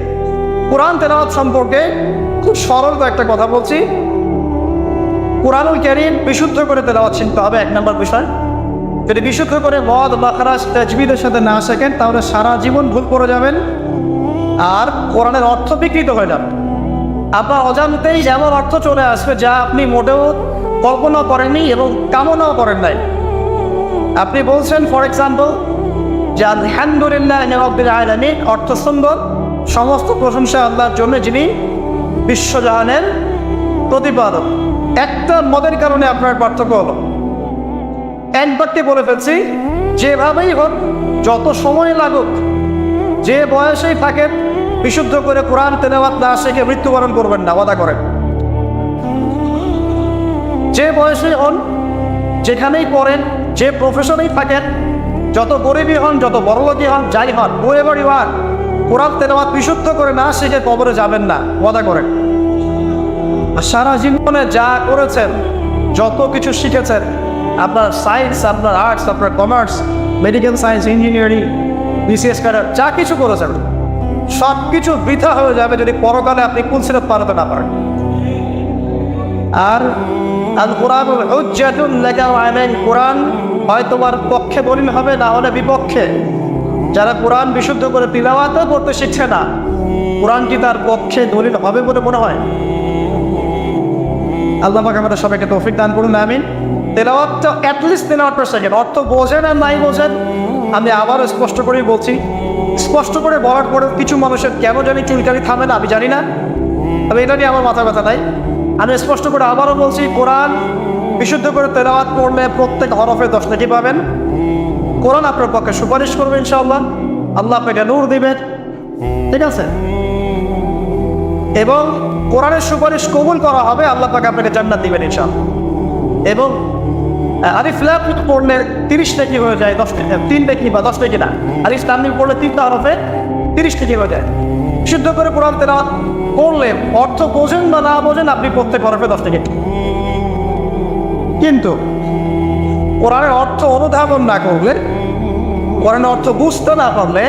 [SPEAKER 1] কোরআন তেলাওয়াত সম্পর্কে খুব সরল একটা কথা বলছি। কোরআনুল কারীম বিশুদ্ধ করে তেলাওয়াত শিখতে হবে, এক নম্বর বিষয়। যদি বিশুদ্ধ করে মদ মাখরাজ তাজবিদের সাথে না শেখেন, তাহলে সারা জীবন ভুল করে যাবেন আর কোরআনের অর্থ বিকৃত হয়ে যাবে। আপনার অজান্তেই এমন অর্থ চলে আসবে যা আপনি মোটেও কল্পনা করেননি এবং কামনাও করেন নাই। আপনি বলছেন ফর এক্সাম্পল যে আলহামদুলিল্লাহি রাব্বিল আলামিন, অর্থ সুন্দর, সমস্ত প্রশংসা আল্লাহর জন্য যিনি বিশ্বজাহানের প্রতিপালক। একটা মদের কারণে আপনার পার্থক্য হলো, একবারটি বলে ফেলছি, যেভাবেই হোক, যত সময় লাগুক, যে বয়সেই থাকেন, বিশুদ্ধ করে কোরআন তেলাওয়াত না শিখে মৃত্যুবরণ করবেন না, ওয়াদা করেন। যে বয়সেই হন, যেখানেই পড়েন, যে প্রফেশনেই থাকেন, যত গরিবই হন, যত বড়লোকই হন, যাই হন, whoever you are, কোরআন তেলাওয়াত বিশুদ্ধ করে না শিখে কবরে যাবেন না, ওয়াদা করেন। আর সারা জীবনে যা করেছেন, যত কিছু শিখেছেন, আপনার সায়েন্স, আপনার আর্টস, আপনার commerce, medical science, engineering, BCS cadre, যা কিছু করেছেন, সব কিছু বৃথা হয়ে যাবে যদি পরকালে আপনি কুলসিরাত পার হতে না পারেন। আর আল কুরআনুল হুজ্জাতুন লাকা ওয়া আলাইক, কোরআন হয় তোমার পক্ষে দলিল হবে, না হলে বিপক্ষে। যারা কোরআন বিশুদ্ধ করে তিলাওয়াতও করতে শিখছে না, কোরআন কি তার পক্ষে দলিল হবে বলে মনে হয়? আল্লাহ পাক আমাদের সবাইকে তৌফিক দান করুন, আমিন। তেলাওয়াতটা অ্যাটলিস্ট তেলাওয়াতটা শেখেন। অর্থ বোঝেন আর নাই বোঝেন, আমি আবারও স্পষ্ট করেই বলছি, স্পষ্ট করে বলার পরে কিছু মানুষের কেন জানি চুলকানি থামে না, আমি জানি না, তবে এটা নিয়ে আমার মাথা ব্যথা নাই। আমি স্পষ্ট করে আবারও বলছি, কোরআন বিশুদ্ধ করে তেলাওয়াত করলে প্রত্যেক হরফে 10 নেকি পাবেন। কোরআন আপনার পক্ষে সুপারিশ করবে ইনশাআল্লাহ, আল্লাহ আপনাকে নূর দিবেন, ঠিক আছে? এবং কোরআনের সুপারিশ কবুল করা হবে, আল্লাহ পাক আপনাকে জান্নাত দিবেন ইনশাআল্লাহ। এবং আলিফ লাম মিম পড়লে 30 নেকি হয়ে যায়, 3 নেকি বা 10 নেকি না, আলিফ লাম মিম পড়লে 3টা হরফে 30 নেকি হয়ে যায়। শুদ্ধ করে কোরআন তেলাওয়াত করলে, অর্থ বোঝেন বা না বোঝেন, আপনি প্রত্যেক হরফে 10 নেকি। কিন্তু কোরআনের অর্থ অনুধাবন না করলে, কোরআনের অর্থ বুঝতে না পারলে,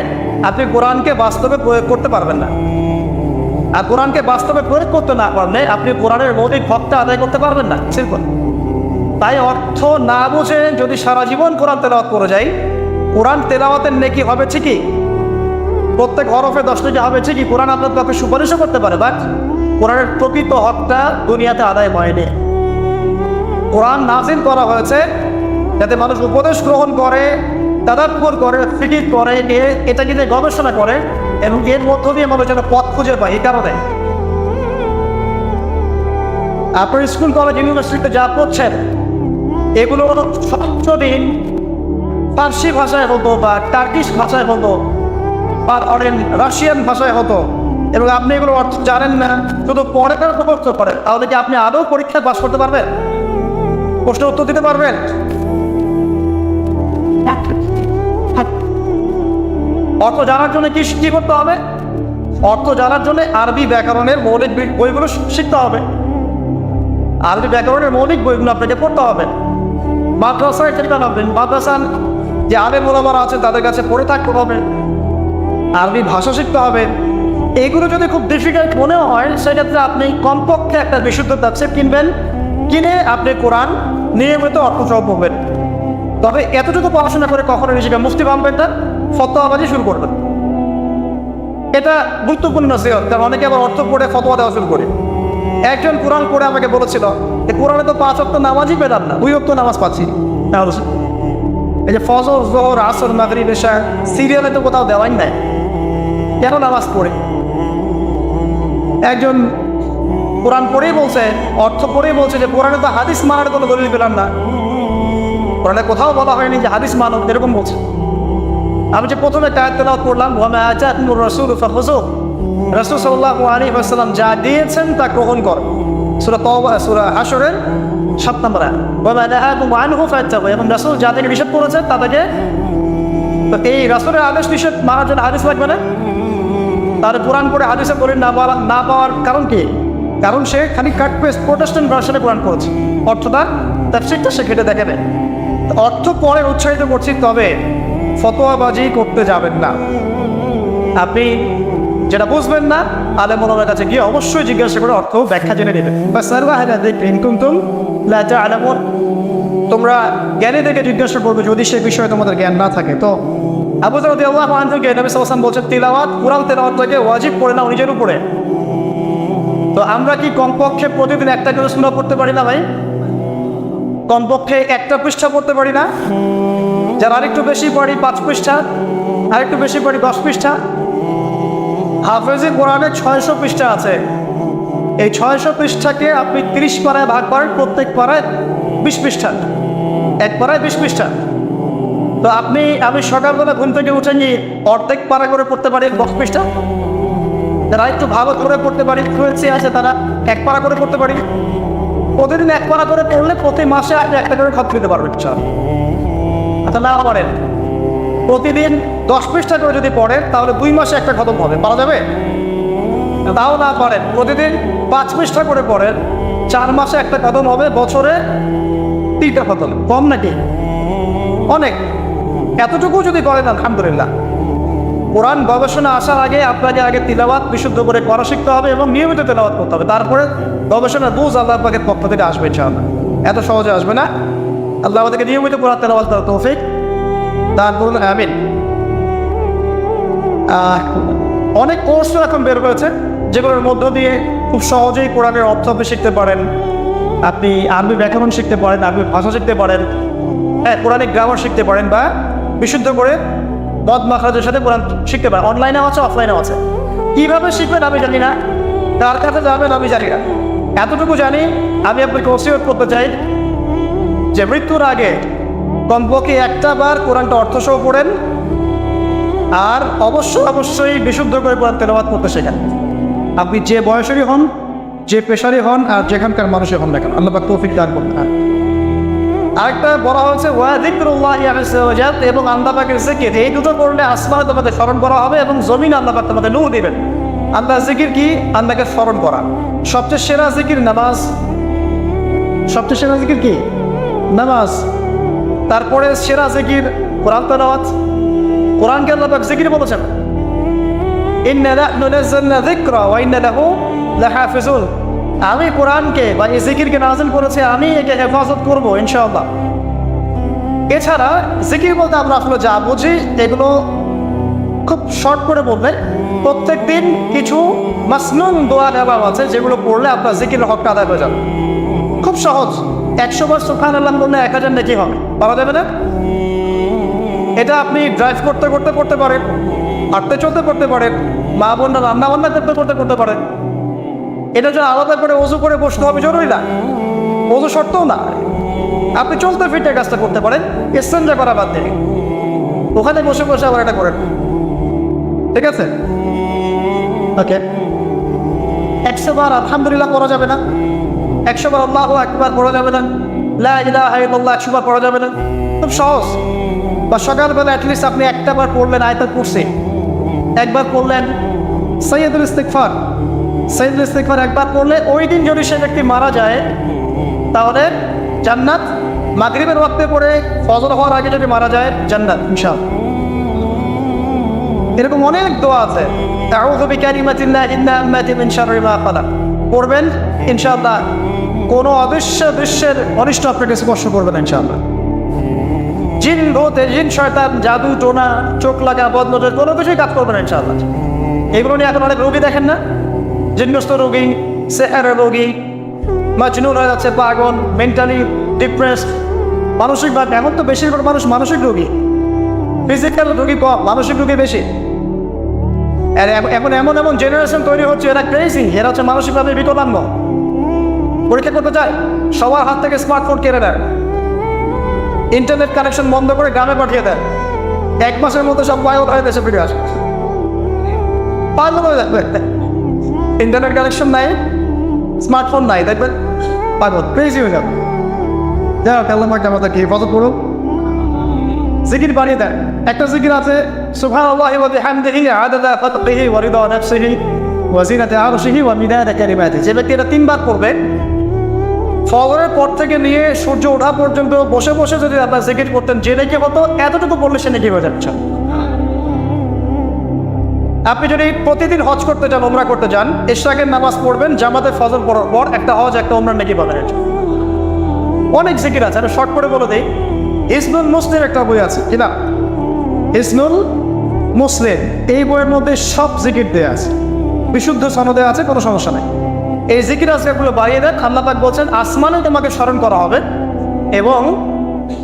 [SPEAKER 1] আপনি কোরআনকে বাস্তবে প্রয়োগ করতে পারবেন না। আর কোরআনকে বাস্তবে প্রয়োগ করতে না পারলে আপনি কোরআনের মৌলিক হকটা আদায় করতে পারবেন না, সিম্পল। তাই অর্থ না বুঝে যদি সারা জীবন কোরআন তেলাওয়াত করে যাই, কোরআন তেলাওয়াতের নেকি হবে ঠিকই, প্রত্যেক হরফে 10 নেকি হবে ঠিকই, কোরআন আপনার পক্ষে সুপারিশও করতে পারে, বাট কোরআনের প্রকৃত হকটা দুনিয়াতে আদায় হয়নি। কোরআন নাযিল করা হয়েছে যাতে মানুষ উপদেশ গ্রহণ করে, তাদাব্বুর করে, ফিকির করে, এটা নিয়ে গবেষণা করে এবং এর মধ্য দিয়ে মানুষ যেন পথ খুঁজে পায়। এই কারণে আপনার স্কুল কলেজ ইউনিভার্সিটিতে যা পড়ছেন এগুলো সবদিন ফার্সি ভাষায় হতো বা টার্কিশ ভাষায় হতো বা রাশিয়ান ভাষায় হতো এবং আপনি এগুলো অর্থ জানেন না, শুধু পড়ে তারা প্রশ্ন করেন, তাহলে কি আপনি আদৌ পরীক্ষায় পাস করতে পারবেন? প্রশ্নের উত্তর দিতে পারবেন? অর্থ জানার জন্য কি করতে হবে? অর্থ জানার জন্য আরবি ব্যাকরণের মৌলিক বইগুলো শিখতে হবে। আরবি ব্যাকরণের মৌলিক বইগুলো আপনাকে পড়তে হবে। মাদ্রাসায় চেষ্টা করবেন, মাদ্রাসার যে আলেম ওলামারা আছে তাদের কাছে পড়ে থাকতে হবে, আরবি ভাষা শিখতে হবে। এগুলো যদি খুব ডিফিকাল্ট মনে হয় সেক্ষেত্রে আপনি কমপক্ষে একটা বিশুদ্ধ তাফসীর কিনবেন, কিনে আপনি কোরআন নিয়মিত অর্থ সহ পড়বেন। তবে এতটুকু পড়াশোনা করে কখনো নিজেকে মুফতি ভাববেন না, ফতোয়াবাজি শুরু করবেন। এটা গুরুত্বপূর্ণ নসিহত, কারণ অনেকে আবার অর্থ পড়ে ফতোয়া দেওয়া শুরু করে। একজন কোরআন পড়ে আমাকে বলেছিল যে কোরআনে তো 5 ওয়াক্ত নামাজই পেলাম না, 2 ওয়াক্ত নামাজ পাচ্ছি। এই যে ফজর, যোহর, আসর, মাগরিব, এশা সিরিয়ালে তো কোথাও দেওয়াই নাই, কেন নামাজ পড়ে? একজন কোরআন পড়েই বলছে, অর্থ পড়েই বলছে যে কোরআনে তো হাদিস মানার কোনো দলিল পেলাম না, কোরআনে কোথাও বলা হয়নি যে হাদিস মানো, এরকম বলছে। আমি যে প্রথমে আয়াত তেলাওয়াত করলাম, ওয়া মা আতাকুমুর রাসূলু ফাখুযুহু, রাসূল সাল্লাল্লাহু আলাইহি ওয়াসাল্লাম যা দিয়েছেন তা গ্রহণ কর। সূরা তাওবা, সূরা হাশরের 7 নম্বর আয়াত। ওয়া মা নাহাকুম আনহু ফাত্তাকু, এবং রাসূল যাদেরকে নিষেধ করেছেন তাদেরকে, তো এই রাসূলের আদেশ নিষেধ মানার জন্য হাদিস লাগবে না? তার কোরআন পড়ে হাদিসে বলে না পাওয়ার কারণ কি? কারণ সে খালি কাট পেস্ট প্রোটেস্ট্যান্ট ভার্সনে কোরআন পড়েছে, অর্থটা তাফসীরটা সে ঘেটে দেখে নেয়। অর্থ পড়ে উৎসাহিত করছি, তবে ফতোয়াবাজি করতে যাবেন না। আপনি যেটা বুঝবেন না আলেম ওলামার কাছে গিয়ে অবশ্যই জিজ্ঞাসা করে অর্থ ব্যাখ্যা জেনে নেবেন। তোমরা জ্ঞানী থেকে জিজ্ঞাসা করবে যদি সে বিষয়ে তোমাদের জ্ঞান না থাকে। তো আবু যর রাদিয়াল্লাহু আনহু কে নবী সাল্লাল্লাহু আলাইহি ওয়াসাল্লাম বলছেন তিলাওয়াত, কোরআন তেলাওয়াতটাকে ওয়াজিব করে নাও নিজের উপরে। তো আমরা কি কমপক্ষে প্রতিদিন একটা করে সূরা পড়তে পারি না ভাই? কমপক্ষে একটা পৃষ্ঠা পড়তে পারি না? যারা আরেকটু বেশি পড়ি 5 পৃষ্ঠা, আরেকটু বেশি পড়ি 10 পৃষ্ঠা। হাফেজে কোরআনে 600 পৃষ্ঠা আছে। এই 600 পৃষ্ঠাকে আপনি 30 পারায় ভাগ করেন, প্রত্যেক পারায় 20 পৃষ্ঠা, এক পারায় 20 পৃষ্ঠা। তো আমি সকালবেলা ঘুম থেকে উঠে নিয়ে অর্ধেক পারা করে পড়তে পারি 10 পৃষ্ঠা। যারা একটু ভালো করে পড়তে পারি, ফ্লুয়েন্সি আছে, তারা 1 পারা করে পড়তে পারি। প্রতিদিন 1 পারা করে পড়লে প্রতি মাসে আপনি একটা করে খতম দিতে পারবেন। আচ্ছা, না পারেন প্রতিদিন 10 পৃষ্ঠা করে যদি পড়েন তাহলে 2 মাসে একটা খতম হবে, পারা যাবে? তাও না পারেন প্রতিদিন 5 পৃষ্ঠা করে পড়েন, 4 মাসে একটা খতম হবে, বছরে 3টা খতম। কম নাকি? অনেক। এতটুকু যদি করেন আলহামদুলিল্লাহ। কোরআন গবেষণা আসার আগে আপনাকে আগে তিলাওয়াত বিশুদ্ধ করে করা শিখতে হবে এবং নিয়মিত তিলাওয়াত করতে হবে, তারপরে গবেষণার বুঝ আল্লাহ পাকের পক্ষ থেকে আসবে ইনশাআল্লাহ। এত সহজে আসবে না। আল্লাহ আমাদেরকে নিয়মিত কোরআন তেলাওয়াত করার তৌফিক দান করুন, আমিন। অনেক কোর্স এখন বের হয়েছে যেগুলোর মধ্য দিয়ে খুব সহজেই কোরআনের অর্থ আপনি শিখতে পারেন। আপনি আরবি ব্যাকরণ শিখতে পারেন, আরবি ভাষা শিখতে পারেন, হ্যাঁ, কোরআনিক গ্রামার শিখতে পারেন, বা বিশুদ্ধ করে মদ মাখরাজের সাথে কোরআন শিখতে পারেন। অনলাইনেও আছে, অফলাইনেও আছে। কীভাবে শিখবেন আমি জানি না, কার কাছে যাবেন আমি জানি না। এতটুকু জানি, আমি আপনাকে ওসিয়ত করতে চাই যে মৃত্যুর আগে কমপক্ষে একটা বার কোরআনটা অর্থসহ পড়েন, আর অবশ্যই বিশুদ্ধ করে কোরআন তেলাওয়াত করতে শেখেন। আপনি যে বয়সেরই হন, যে পেশারই হন, আর যেখানকার মানুষই হন না কেন, আল্লাহ পাক তৌফিক দান করুন। আরেকটা বলা হয়েছে ওয়া যিকরুল্লাহি আযজা ওয়া জাল, এবং আল্লাহ পাকের জিকির। এই দুটো করলে আসমানে তোমাদের স্মরণ করা হবে এবং জমিনে আল্লাহ পাক তোমাদের নূর দিবেন। আল্লাহ জিকির কি? আল্লাহকে স্মরণ করা। সবচেয়ে সেরা জিকির নামাজ। সবচেয়ে সেরা জিকির কি? নামাজ। তারপরে সেরা জিকির কোরআন তেলাওয়াত। কোরআনকে আল্লাহ পাক জিকির বলেছেন, ইন্না নাহনু নাযালনা যিকরা ওয়া ইন্না লাহু লাহাফিজুন। আমি কোরআনকে বা এই জিকিরকে নাযিল করেছি, আমি একে হেফাজত করবো ইনশাআল্লাহ। এছাড়া জিকির বলতে আমরা আসলে যা বুঝি এগুলো খুব শর্ট করে বললে, প্রত্যেক দিন কিছু মাসনুন দোয়া দেওয়া আছে যেগুলো পড়লে আপনার জিকিরের হকটা আদায় হয়ে যাবে। খুব সহজ। 100 বার সুবহানাল্লাহ বললে 1000 নেকি হবে, পারা যাবে না? এটা আপনি ড্রাইভ করতে করতে পড়তে পারেন, হাঁটতে চলতে পড়তে পারেন, মা বোনরা রান্না বান্না করতে করতে করতে পারেন। এটা যে আলাদা করে ওযু করে বসতে হবে জরুরি না, ওযু শর্তও না। আপনি চলতে ফিরতে কাজটা করতে পারেন, ইস্তেঞ্জা করা বাদ দিয়ে ওখানে বসে বসে আবার এটা করেন, ঠিক আছে? ওকে, 100 বার আলহামদুলিল্লাহ পড়া যাবে না, 100 বার আল্লাহু আকবার পড়া যাবে না, লা ইলাহা ইল্লাল্লাহ 100 বার পড়া যাবে না। খুব সহজ। বা সকালবেলা অ্যাটলিস্ট আপনি একটা বার পড়লেন আয়াতুল কুরসি, একবার পড়লেন সাইয়্যিদুল ইস্তিগফার, সাইয়্যিদুল ইস্তিগফার একবার পড়লে ওই দিন যদি সে ব্যক্তি মারা যায় তাহলে জান্নাত। মাগরিবের ওয়াক্তে পড়ে ফজর হওয়ার আগে যদি মারা যায় জান্নাত ইনশাআল্লাহ। এরকম অনেক দোয়া আছে, আউযু বিকালিমাতিল্লাহি তাম্মাতি মিন শাররি মা খালাক পড়বেন ইনশাআল্লাহ। কোনো বিশ্বের অনিষ্ট আপনাকে স্পর্শ করবে না ইনশাআল্লাহ। জিন ভূত, জিন শয়তান, জাদু টোনা, চোখ লাগা, বদনজর কোনো কিছুই কাজ করবে না ইনশাআল্লাহ। এগুলো নিয়ে এখন অনেক রোগী দেখেন না, জিনগ্রস্ত রোগী, সেহেরের রোগী, মাজনুন হয়ে যাচ্ছে, পাগল, মেন্টালি ডিপ্রেসড, মানসিকভাবে। এখন তো বেশিরভাগ মানুষ মানসিক রোগী, ফিজিক্যাল রোগী কম, মানসিক রোগী বেশি। আর এখন এমন এমন জেনারেশন তৈরি হচ্ছে, এরা ক্রেজি, এরা হচ্ছে মানসিকভাবে বিকলাঙ্গ। পরীক্ষা করতে চায়, সবার হাত থেকে স্মার্টফোন কেড়ে নেয়, ইন্টারনেট কানেকশন বন্ধ করে গ্রামে পাঠিয়ে দেয়। 1 মাসের মধ্যে সব পাগল হয়ে দেশে ফিরে আসে, পাগল হয়ে যাবে। ইন্টারনেট কানেকশন নাই, স্মার্টফোন নাই, দেখবেন পাগল, ক্রেজি হয়ে যাবে। যাই হোক, আল্লাহ পাক আমাদেরকে হেফাজত করুন। জিকির বানিয়ে দেয়। একটা জিকির আছে, সুবহানাল্লাহি ওয়া বিহামদিহি আদাদা খালকিহি ওয়া রিদা নাফসিহি ওয়া জিনাতা আরশিহি ওয়া মিদাদা কালিমাতিহি। যে ব্যক্তি এটা 3 বার পড়বে, ফজরের পর থেকে নিয়ে সূর্য ওঠা পর্যন্ত বসে বসে যদি আপনার জিকির করতেন, যে নাকি হতো এতটুকু পড়লে সে নাকি হয়ে যাচ্ছে। আপনি যদি প্রতিদিন হজ করতে যান, উমরা করতে যান, ইশরাকের নামাজ পড়বেন, জামাতে ফজর পড়ার পর একটা হজ একটা উমরার নাকি পাবেন। অনেক জিকির আছে, আমি শর্ট করে বলে দিই। হিসনুল মুসলিম একটা বই আছে, কি না? হিসনুল মুসলিম, এই বইয়ের মধ্যে সব জিকির দেওয়া আছে, বিশুদ্ধ সনদে আছে, কোনো সমস্যা নেই। এই জিকির আজকালগুলো বাড়িয়ে দেন। আল্লাহ পাক বলছেন আসমানে তোমাকে স্মরণ করা হবে এবং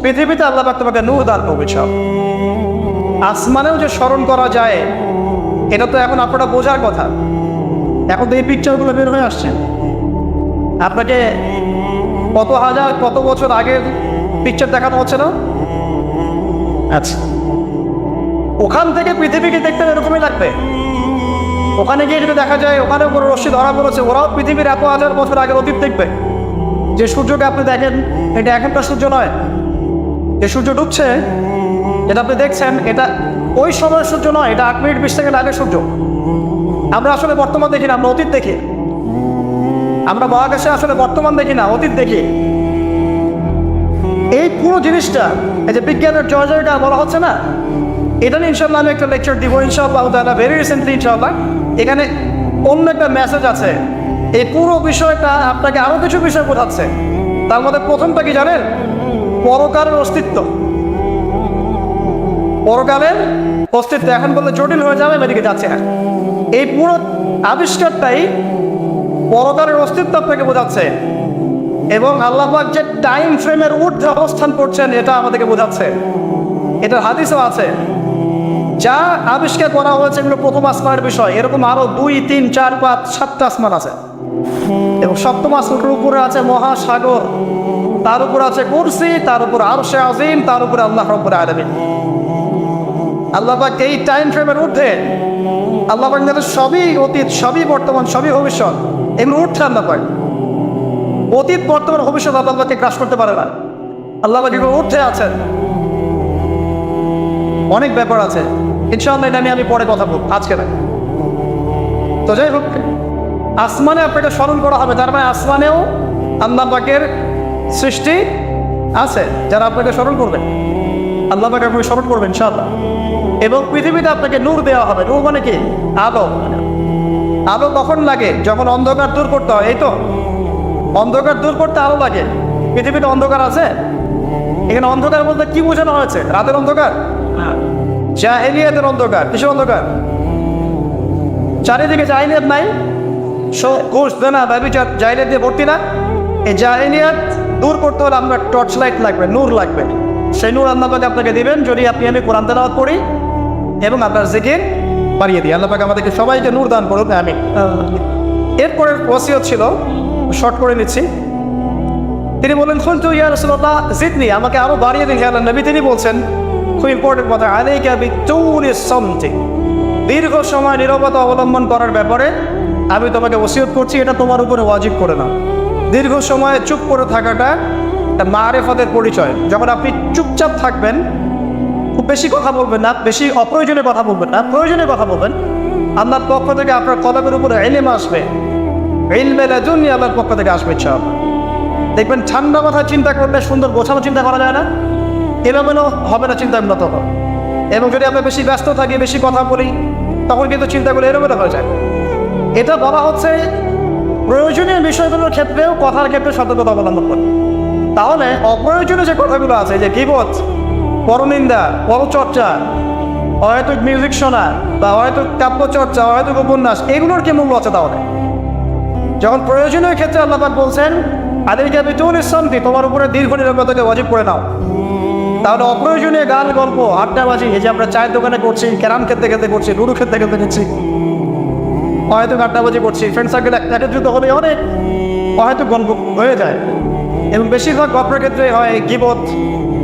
[SPEAKER 1] পৃথিবীতে আল্লাহ পাক তোমাকে নূর দান করবে। সব আসমানেও যে স্মরণ করা যায়, এটা তো এখন আপনারা বোঝার কথা। এখন তো এই পিকচারগুলো বের হয়ে আসছে, আপনাকে কত হাজার কত বছর আগের পিকচার দেখানো হচ্ছে না? আচ্ছা, ওখান থেকে পৃথিবীকে দেখতে এরকমই লাগবে। ওখানে গিয়ে যদি দেখা যায় ওখানে কোনো রশ্মি ধরা পড়েছে, ওরাও পৃথিবীর এত হাজার বছর আগের অতীত দেখবে। যে সূর্যকে আপনি দেখেন, এটা এখনকার সূর্য নয়। যে সূর্য ডুবছে, যেটা আপনি দেখছেন, এটা ওই সময়ের সূর্য নয়, এটা 8 মিনিট 20 সেকেন্ড আগের সূর্য। আমরা আসলে বর্তমান দেখি না, আমরা অতীত দেখি। আমরা মহাকাশে আসলে বর্তমান দেখি না, অতীত দেখি। এই পুরো জিনিসটা, এই যে বিজ্ঞানের জয়টা বলা হচ্ছে না, এটা নিয়ে ইনশাআল্লাহ আমি একটা লেকচার দিব ইনশাআল্লাহ তাআলা, ভেরি রিসেন্টলি ইনশাআল্লাহ। এখানে অন্য একটা মেসেজ আছে। এই পুরো বিষয়টা আপনাকে আরো কিছু বিষয় বোঝাচ্ছে। তার মধ্যে প্রথমটা কি জানেন? পরকালের অস্তিত্ব। পরকালের অস্তিত্ব এখন বললে জটিল হয়ে যাবে, এদিকে যাচ্ছে না। এই পুরো আবিষ্কারটাই পরকালের অস্তিত্ব আপনাকে বোঝাচ্ছে এবং আল্লাহ পাক যে টাইম ফ্রেমের ঊর্ধ্বে অবস্থান করছেন এটা আমাদেরকে বোঝাচ্ছে। এটার হাদিসও আছে। যা আবিষ্কার করা হয়েছে এগুলো প্রথম আসমানের বিষয়। এরকম আরো 2, 3, 4, 5, 7টা আসমান আছে এবং 7ম আসমানের উপরে আছে মহাসাগর, তার উপর আছে কুরসি, তার উপর আরশে আজিম, তার উপরে আল্লাহ রাব্বুল আলামিন। আল্লাহ পাক এই টাইম ফ্রেমের ঊর্ধ্বে, আল্লাহ পাক সবই অতীত, সবই বর্তমান, সবই ভবিষ্যৎ, এগুলো ঊর্ধ্বে আল্লাহ পাক। অতীত, বর্তমান, ভবিষ্যৎ আল্লাহ পাককে গ্রাস করতে পারে না। আল্লাহ পাক এগুলো ঊর্ধ্বে আছেন। অনেক ব্যাপার আছে, ইনশাআল্লাহ এটা নিয়ে আমি পরে কথা বলবো, আজকে না। তো যাই হোক, আসমানে আপনাকে স্মরণ করা হবে, তার মানে আসমানেও আল্লাহ পাকের সৃষ্টি আছে যারা আপনাকে স্মরণ করবেন। আল্লাহ পাক আপনাকে স্মরণ করবেন ইনশাআল্লাহ। এবং পৃথিবীতে আপনাকে নূর দেওয়া হবে। নূর মানে কি? আলো। আলো কখন লাগে? যখন অন্ধকার দূর করতে হয়। এই তো অন্ধকার দূর করতে আলো লাগে। পৃথিবীতে অন্ধকার আছে? এখানে অন্ধকার বলতে কি বোঝানো হয়েছে? রাতের অন্ধকার? জাহেলিয়াতের অন্ধকার। কিসের অন্ধকার? চারিদিকে জাহেলিয়াত নাই, ঘুষ দেনা ব্যভিচার জাহেলিয়াত দিয়ে ভর্তি না? এই জাহেলিয়াত দূর করতে হলে আমরা টর্চ লাইট লাগবে, নূর লাগবে। সেই নূর আল্লাহ পাক আপনাকে দিবেন যদি আমি কোরআন তেলাওয়াত করি এবং আপনার জিকির বাড়িয়ে দিই। আল্লাহ পাক আমাদেরকে সবাইকে নূর দান করুন, আমিন। এরপরের ওসিয়ত ছিল, শর্ট করে নিচ্ছি। তিনি বলেন, কুলতু ইয়া রাসূলুল্লাহ জিদনি, আমাকে আরো বাড়িয়ে দিন হে আল্লাহর নবী। তিনি বলছেন খুব ইম্পর্টেন্ট কথা, আলাইকা বিতুলিস সামতি, দীর্ঘ সময় নীরবতা অবলম্বন করার ব্যাপারে আমি তোমাকে ওসিয়ত করছি, এটা তোমার উপরে ওয়াজিব করে না। দীর্ঘ সময় চুপ করে থাকাটা মারেফতের পরিচয়। যখন আপনি চুপচাপ থাকবেন, খুব বেশি কথা বলবেন না, বেশি অপ্রয়োজনীয় কথা বলবেন না, প্রয়োজনীয় কথা বলবেন, আল্লাহর পক্ষ থেকে আপনার কলমের উপরে ইলম আসবে, ইলমে লাদুন্নি আল্লাহর পক্ষ থেকে আসবে ইনশাআল্লাহ। দেখবেন ঠান্ডা মাথায় চিন্তা করলে সুন্দর গোছানো চিন্তা করা যায় না, এলোমেলো হবে না চিন্তা উন্নত হবে। এবং যদি আমরা বেশি ব্যস্ত থাকি, বেশি কথা বলি, তখন কিন্তু চিন্তাগুলো এলোমেলো হয়ে যায়। এটা বলা হচ্ছে প্রয়োজনীয় বিষয়গুলোর ক্ষেত্রেও কথার ক্ষেত্রে সতর্কতা অবলম্বন করে। তাহলে অপ্রয়োজনীয় যে কথাগুলো আছে, যে গীবত, পরনিন্দা, পরচর্চা, অহেতুক মিউজিক শোনা বা অহেতুক কাব্যচর্চা, অহেতুক উপন্যাস, এগুলোর কি মূল্য আছে? তাহলে যখন প্রয়োজনীয় ক্ষেত্রে আল্লাহ পাক বলছেন আলাইকা বিতুলিস সামতি, তোমার উপরে দীর্ঘ নীরবতাকে ওয়াজিব করে নাও, তাহলে অপ্রয়োজনীয় গান, গল্প, আড্ডাবাজি, এই যে আমরা চায়ের দোকানে করছি, ক্যারাম খেলতে খেলতে করছি, লুডু খেলতে খেলতে করছি, অহেতুক আড্ডাবাজি করছি, ফ্রেন্ড সার্কেল একত্রিত হলে অনেক অহেতুক গল্প হয়ে যায়। এবং বেশিরভাগ গল্পের ক্ষেত্রে হয় গীবত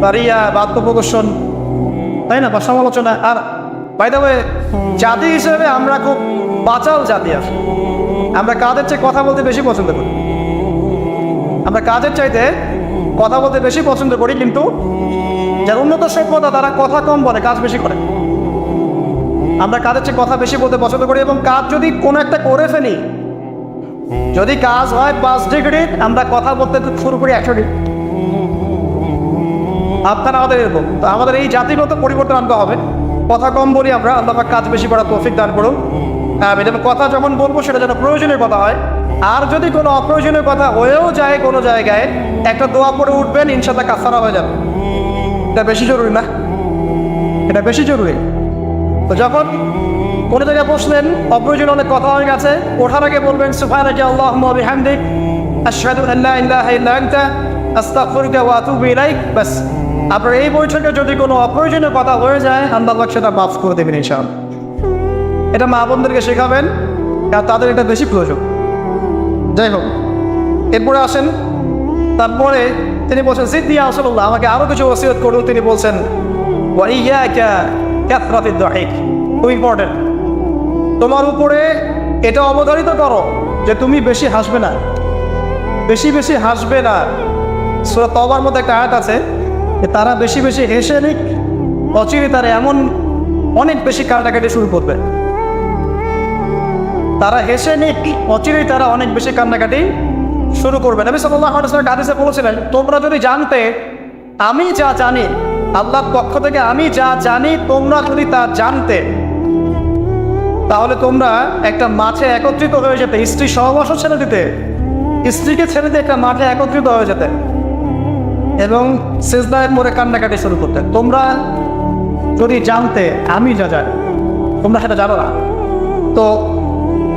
[SPEAKER 1] বা রিয়া বা আত্মপ্রদর্শন, তাই না, বা সমালোচনা। আর বাই দ্য ওয়ে, জাতি হিসেবে আমরা খুব বাচাল জাতি আছি। আমরা কাজের চেয়ে কথা বলতে বেশি পছন্দ করি, আমরা কাজের চাইতে কথা বলতে বেশি পছন্দ করি, কিন্তু যারা উন্নত সভ্যতা তারা কথা কম বলে, কাজ বেশি করে। আমরা কাজের চেয়ে কথা বেশি বলতে পছন্দ করি, এবং কাজ যদি কোনো একটা করে ফেলি, যদি কাজ হয় 5 ডিগ্রির, আমরা কথা বলতে শুরু করি 100 ডিগ্রি। আপনারা আমাদের এরকম, তো আমাদের এই জাতিগত পরিবর্তন আনতে হবে। কথা কম বলি আমরা, আল্লাহ পাক কাজ বেশি করার তৌফিক দান করুন। এবং কথা যখন বলবো সেটা যেন প্রয়োজনীয় কথা হয়। আর যদি কোনো অপ্রয়োজনীয় কথা হয়েও যায় কোনো জায়গায়, একটা দোয়া পড়ে উঠবেন, ইনশাআল্লাহ কাফারা হয়ে যাবে। এটা বেশি জরুরি না? এটা বেশি জরুরি। তো যখন কোনো জায়গায় বসলেন, অপ্রয়োজনীয় অনেক কথা হয়ে গেছে, ওঠার আগে বলবেন সুবহানাকা আল্লাহুম্মা ওয়া বিহামদিক, আশহাদু আন লা ইলাহা ইল্লা আনতা, আস্তাগফিরুকা ওয়া আতুবু ইলাইক। বাস, আপনার এই বৈঠকে যদি কোনো অপ্রয়োজনীয় কথা হয়ে যায়, আল্লাহ পাক সেটা মাফ করে দেবেন ইনশাআল্লাহ। এটা মা বোনদেরকে শেখাবেন, কারণ তাদের এটা বেশি প্রয়োজন। যাই হোক, এরপরে আসেন, তারপরে তিনি বলছেন জিদনি ইয়া রাসূলুল্লাহ, আমাকে আরও কিছু ওসিয়ত করুন। তিনি বলছেন ওয়া ইয়াকা কাসরাতিদ দাহিক, খুব ইম্পর্টেন্ট, তোমার উপরে এটা অবধারিত করো যে তুমি বেশি হাসবে না, বেশি বেশি হাসবে না। সূরা তওবার মধ্যে একটা আয়াত আছে যে তারা বেশি বেশি হেসে নিক, অচিরে তারা এমন অনেক বেশি কান্নাকাটি শুরু করবে। তারা হেসে নিক, অচিরেই তারা অনেক বেশি কান্নাকাটি শুরু করবে। নবী সাল্লাল্লাহু আলাইহি ওয়াসাল্লাম হাদিসে বলেছিলেন, তোমরা যদি জানতে আমি যা জানি, আল্লাহর পক্ষ থেকে আমি যা জানি, তোমরা যদি তা জানতে, তাহলে তোমরা একটা মাঠে একত্রিত হয়ে যেতে, স্ত্রী সহবাসও ছেড়ে দিতে, স্ত্রীকে ছেড়ে দিয়ে একটা মাঠে একত্রিত হয়ে যেতে এবং সিজদায় পড়ে কান্নাকাটি শুরু করতে। তোমরা যদি জানতে আমি যা জানি, তোমরা সেটা জানো না। তো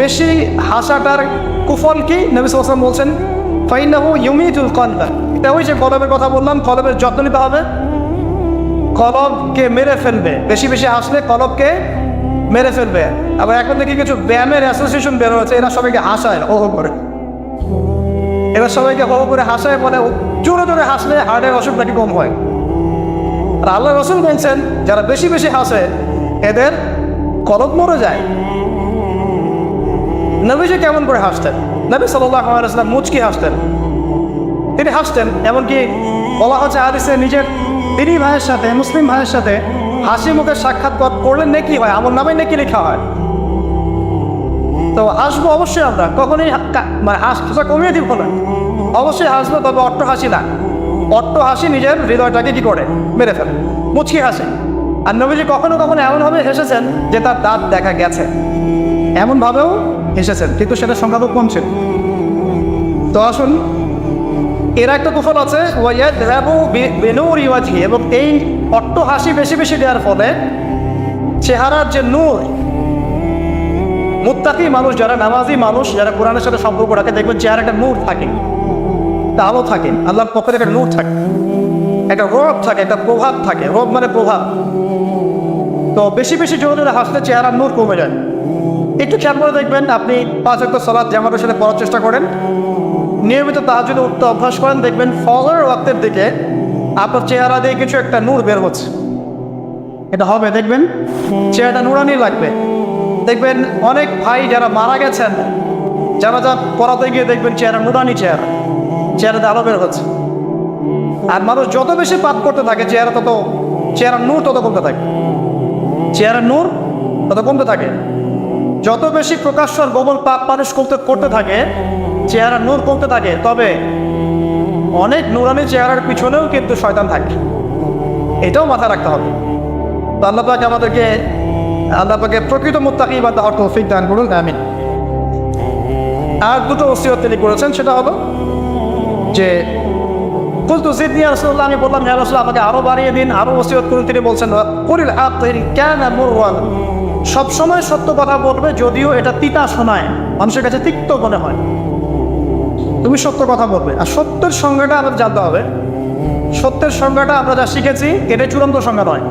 [SPEAKER 1] বেশি হাসাটার কুফল কি? নবী সাল্লাল্লাহু আলাইহি ওয়াসাল্লাম বলছেন ফাইন্নাহু ইউমিতুল কলব। এটা ওই যে কলবের কথা বললাম, কলবের যত্ন নিতে হবে, কলবকে মেরে ফেলবে। বেশি বেশি হাসলে কলবকে মেরে ফেলবে। আবার এখন থেকে কিছু ব্যায়ামের অ্যাসোসিয়েশন বের হয়েছে, এরা সবাইকে হাসায় হো হো করে, এরা সবাইকে হো হো করে হাসায়, বলে জোরে জোরে হাসলে হার্টের অসুখ নাকি কম হয়। আর আল্লাহ রাসূল বলছেন যারা বেশি বেশি হাসে এদের কলব মরে যায়। নবীজি কেমন করে হাসতেন? নবী সাল্লাল্লাহু আলাইহি ওয়াসাল্লাম মুচকি হাসতেন। তিনি হাসতেন, এমনকি বলা হচ্ছে হাদিসে নিজের দিনী ভাইয়ের সাথে, মুসলিম ভাইয়ের সাথে হাসি মুখে সাক্ষাৎ করলে নেকি হয়, আমল নামে নেকি লেখা হয়। তো হাসবো অবশ্যই, আমরা কখনোই মানে হাসা কমিয়ে দিব না, অবশ্যই হাসবো, তবে অট্ট হাসি না। অট্ট হাসি নিজের হৃদয়টাকে কি করে মেরে ফেলে, মুচকি হাসে। আর নবীজি কখনো কখনো এমনভাবে হেসেছেন যে তার দাঁত দেখা গেছে, এমনভাবেও হেসেছেন, কিন্তু সেটা সংখ্যা খুব কম ছিল। তো আসুন, এর একটা কুফল আছে, এবং এই অট্ট হাসি বেশি বেশি দেওয়ার ফলে চেহারার যে নূর, মুত্তাকি মানুষ যারা, নামাজি মানুষ যারা কোরআনের সাথে সম্পর্ক রাখে, দেখবেন চেহারা একটা নূর থাকে, একটা আলো থাকে, আল্লাহর পক্ষ থেকে একটা নূর থাকে। একটা রব থাকে, একটা প্রভাব থাকে। রব মানে প্রভাব। তো বেশি বেশি জোরে হাসলে চেহারার নূর কমে যায়। একটু খেয়াল করে দেখবেন, আপনি 5 ওয়াক্ত সালাত জামাতের সাথে পড়ার চেষ্টা করেন, নিয়মিত তাহাজ্জুদে উঠতে অভ্যাস করেন, দেখবেন ফজরের ওয়াক্তের দিকে আপনার চেহারা দিয়ে কিছু একটা নূর বের হচ্ছে। এটা হবে, দেখবেন চেহারাটা নুরানি লাগবে। দেখবেন অনেক ভাই যারা মারা গেছেন, যারা পড়াতে গিয়ে দেখবেন চেহারা নুরানি, চেহারাতে আলো বের হচ্ছে। আর মানুষ যত বেশি পাপ করতে থাকে চেহারার নূর তত কমতে থাকে, চেহারার নূর তত কমতে থাকে। যত বেশি প্রকাশ্য আর গোপন পাপ মানুষ করতে থাকে, চেহারার নূর কমতে থাকে। তবে অনেক নুরানি চেহারার পিছনেও কিন্তু শয়তান থাকে, এটাও মাথায় রাখতে হবে। তো আল্লাহ পাকে প্রকৃত মুত্তাকি বান্দা হওয়ার তৌফিক দান করুন, আমিন। আর দুটো ওসিয়ত তিনি করেছেন, সেটা হলো যে কুলতু জিদনি ইয়া রাসূলুল্লাহ, আমি বললাম ইয়া রাসূলুল্লাহ আমাকে আরো বাড়িয়ে দিন, আরো ওসিয়ত করুন। তিনি বলছেন কুলিল হাক কানা মুরওয়ান, সবসময় সত্য কথা বলবে যদিও এটা তিতা শোনায়, মানুষের কাছে তিক্ত মনে হয়, তুমি সত্য কথা বলবে। আর সত্যের সংজ্ঞাটা আমাদের জানতে হবে। সত্যের সংজ্ঞাটা আমরা যা শিখেছি এটাই চূড়ান্ত সংজ্ঞা নয়।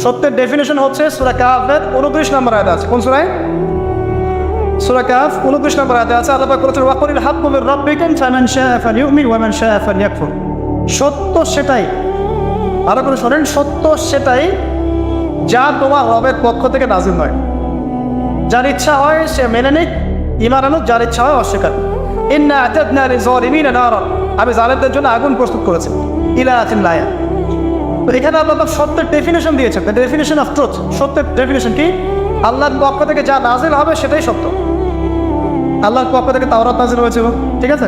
[SPEAKER 1] সত্যের ডেফিনেশন হচ্ছে সূরা কাহফের 29 নম্বর আয়াতে আছে। কোন সূরায়? সূরা কাহফ 29 নম্বর আয়াতে আছে। আল্লাহ পাক বলেছেন ওয়াকুলিল হাক্কু মির রাব্বিকুম ফামান শাআ ফালিউমিন ওয়া মান শাআ ফালিয়াকফুর। সত্য সেটাই, আরো করে শোনেন, সত্য সেটাই যা তোমার রবের পক্ষ থেকে নাযিল হয়। যার ইচ্ছা হয় সে মেনে নিক, ঈমান আনুক, যার ইচ্ছা হয় অস্বীকার। ইন্না আতাদনা লিযালিমিনা নারা, আমি জালেমদের জন্য আগুন প্রস্তুত করেছি। ইলা আতিন লায়া। তো এখানে আল্লাহ সত্যের ডেফিনেশন দিয়েছেন, দ্য ডেফিনেশন অফ ট্রুথ। সত্যের ডেফিনেশন কি? আল্লাহর পক্ষ থেকে যা নাজিল হবে সেটাই সত্য। আল্লাহর পক্ষ থেকে তাওরাত নাজিল হয়েছে, ঠিক আছে,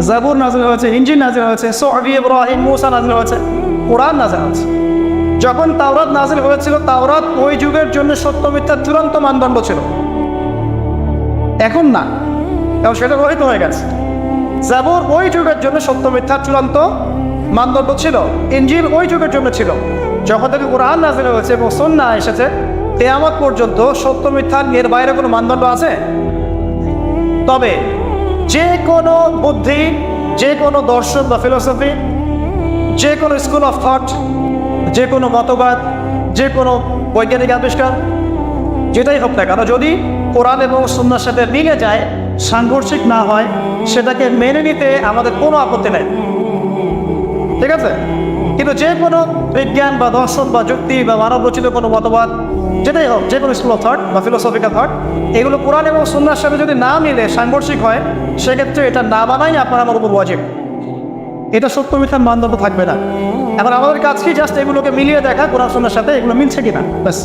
[SPEAKER 1] জাবুর নাজিল হয়েছে, ইনজিল নাজিল হয়েছে, সুহফ ইব্রাহিম মুসা নাজিল হয়েছে, কোরআন নাজিল হয়েছে। যখন তাওরাত নাজিল হয়েছিল, তাওরাত ওই যুগের জন্য সত্য মিথ্যার চূড়ান্ত মানদণ্ড ছিল। এখন না, কারণ সেটা রহিত হয়ে গেছে। জাবুর ওই যুগের জন্য সত্য মিথ্যার চূড়ান্ত মানদণ্ড ছিল, ইনজিল ওই যুগের জন্য ছিল। যখন থেকে কোরআন নাজিল হয়েছে এবং সুন্নাহ এসেছে, কিয়ামত পর্যন্ত সত্য মিথ্যার এর বাইরে কোনো মানদণ্ড আছে? তবে যে কোনো বুদ্ধি, যে কোনো দর্শন বা ফিলোসফি, যে কোনো স্কুল অফ থট, যে কোনো মতবাদ, যে কোনো বৈজ্ঞানিক আবিষ্কার, যেটাই হোক না কেন, যদি কোরআন এবং সুন্নাহর সাথে মিলে যায়, সাংঘর্ষিক না হয়, সেটাকে মেনে নিতে আমাদের কোনো আপত্তি নেই, ঠিক আছে। কিন্তু যে কোনো বিজ্ঞান বা দর্শন বা যুক্তি বা মানব রচিত কোনো মতবাদ, যেটাই হোক, যে কোনো স্কুল অফ থট বা ফিলোসফিক্যাল থট, এগুলো কোরআন এবং সুন্নাহর সাথে যদি না মিলে, সাংঘর্ষিক হয়, সেক্ষেত্রে এটা না বানাই আপনার আমার উপর ওয়াজিব। এটা সত্য মিথ্যার মানদণ্ড থাকবে না। এখন আমাদের কাজ কি? জাস্ট এগুলোকে মিলিয়ে দেখা কোরআন সুন্নাহর সাথে এগুলো মিলছে কিনা, ব্যাস।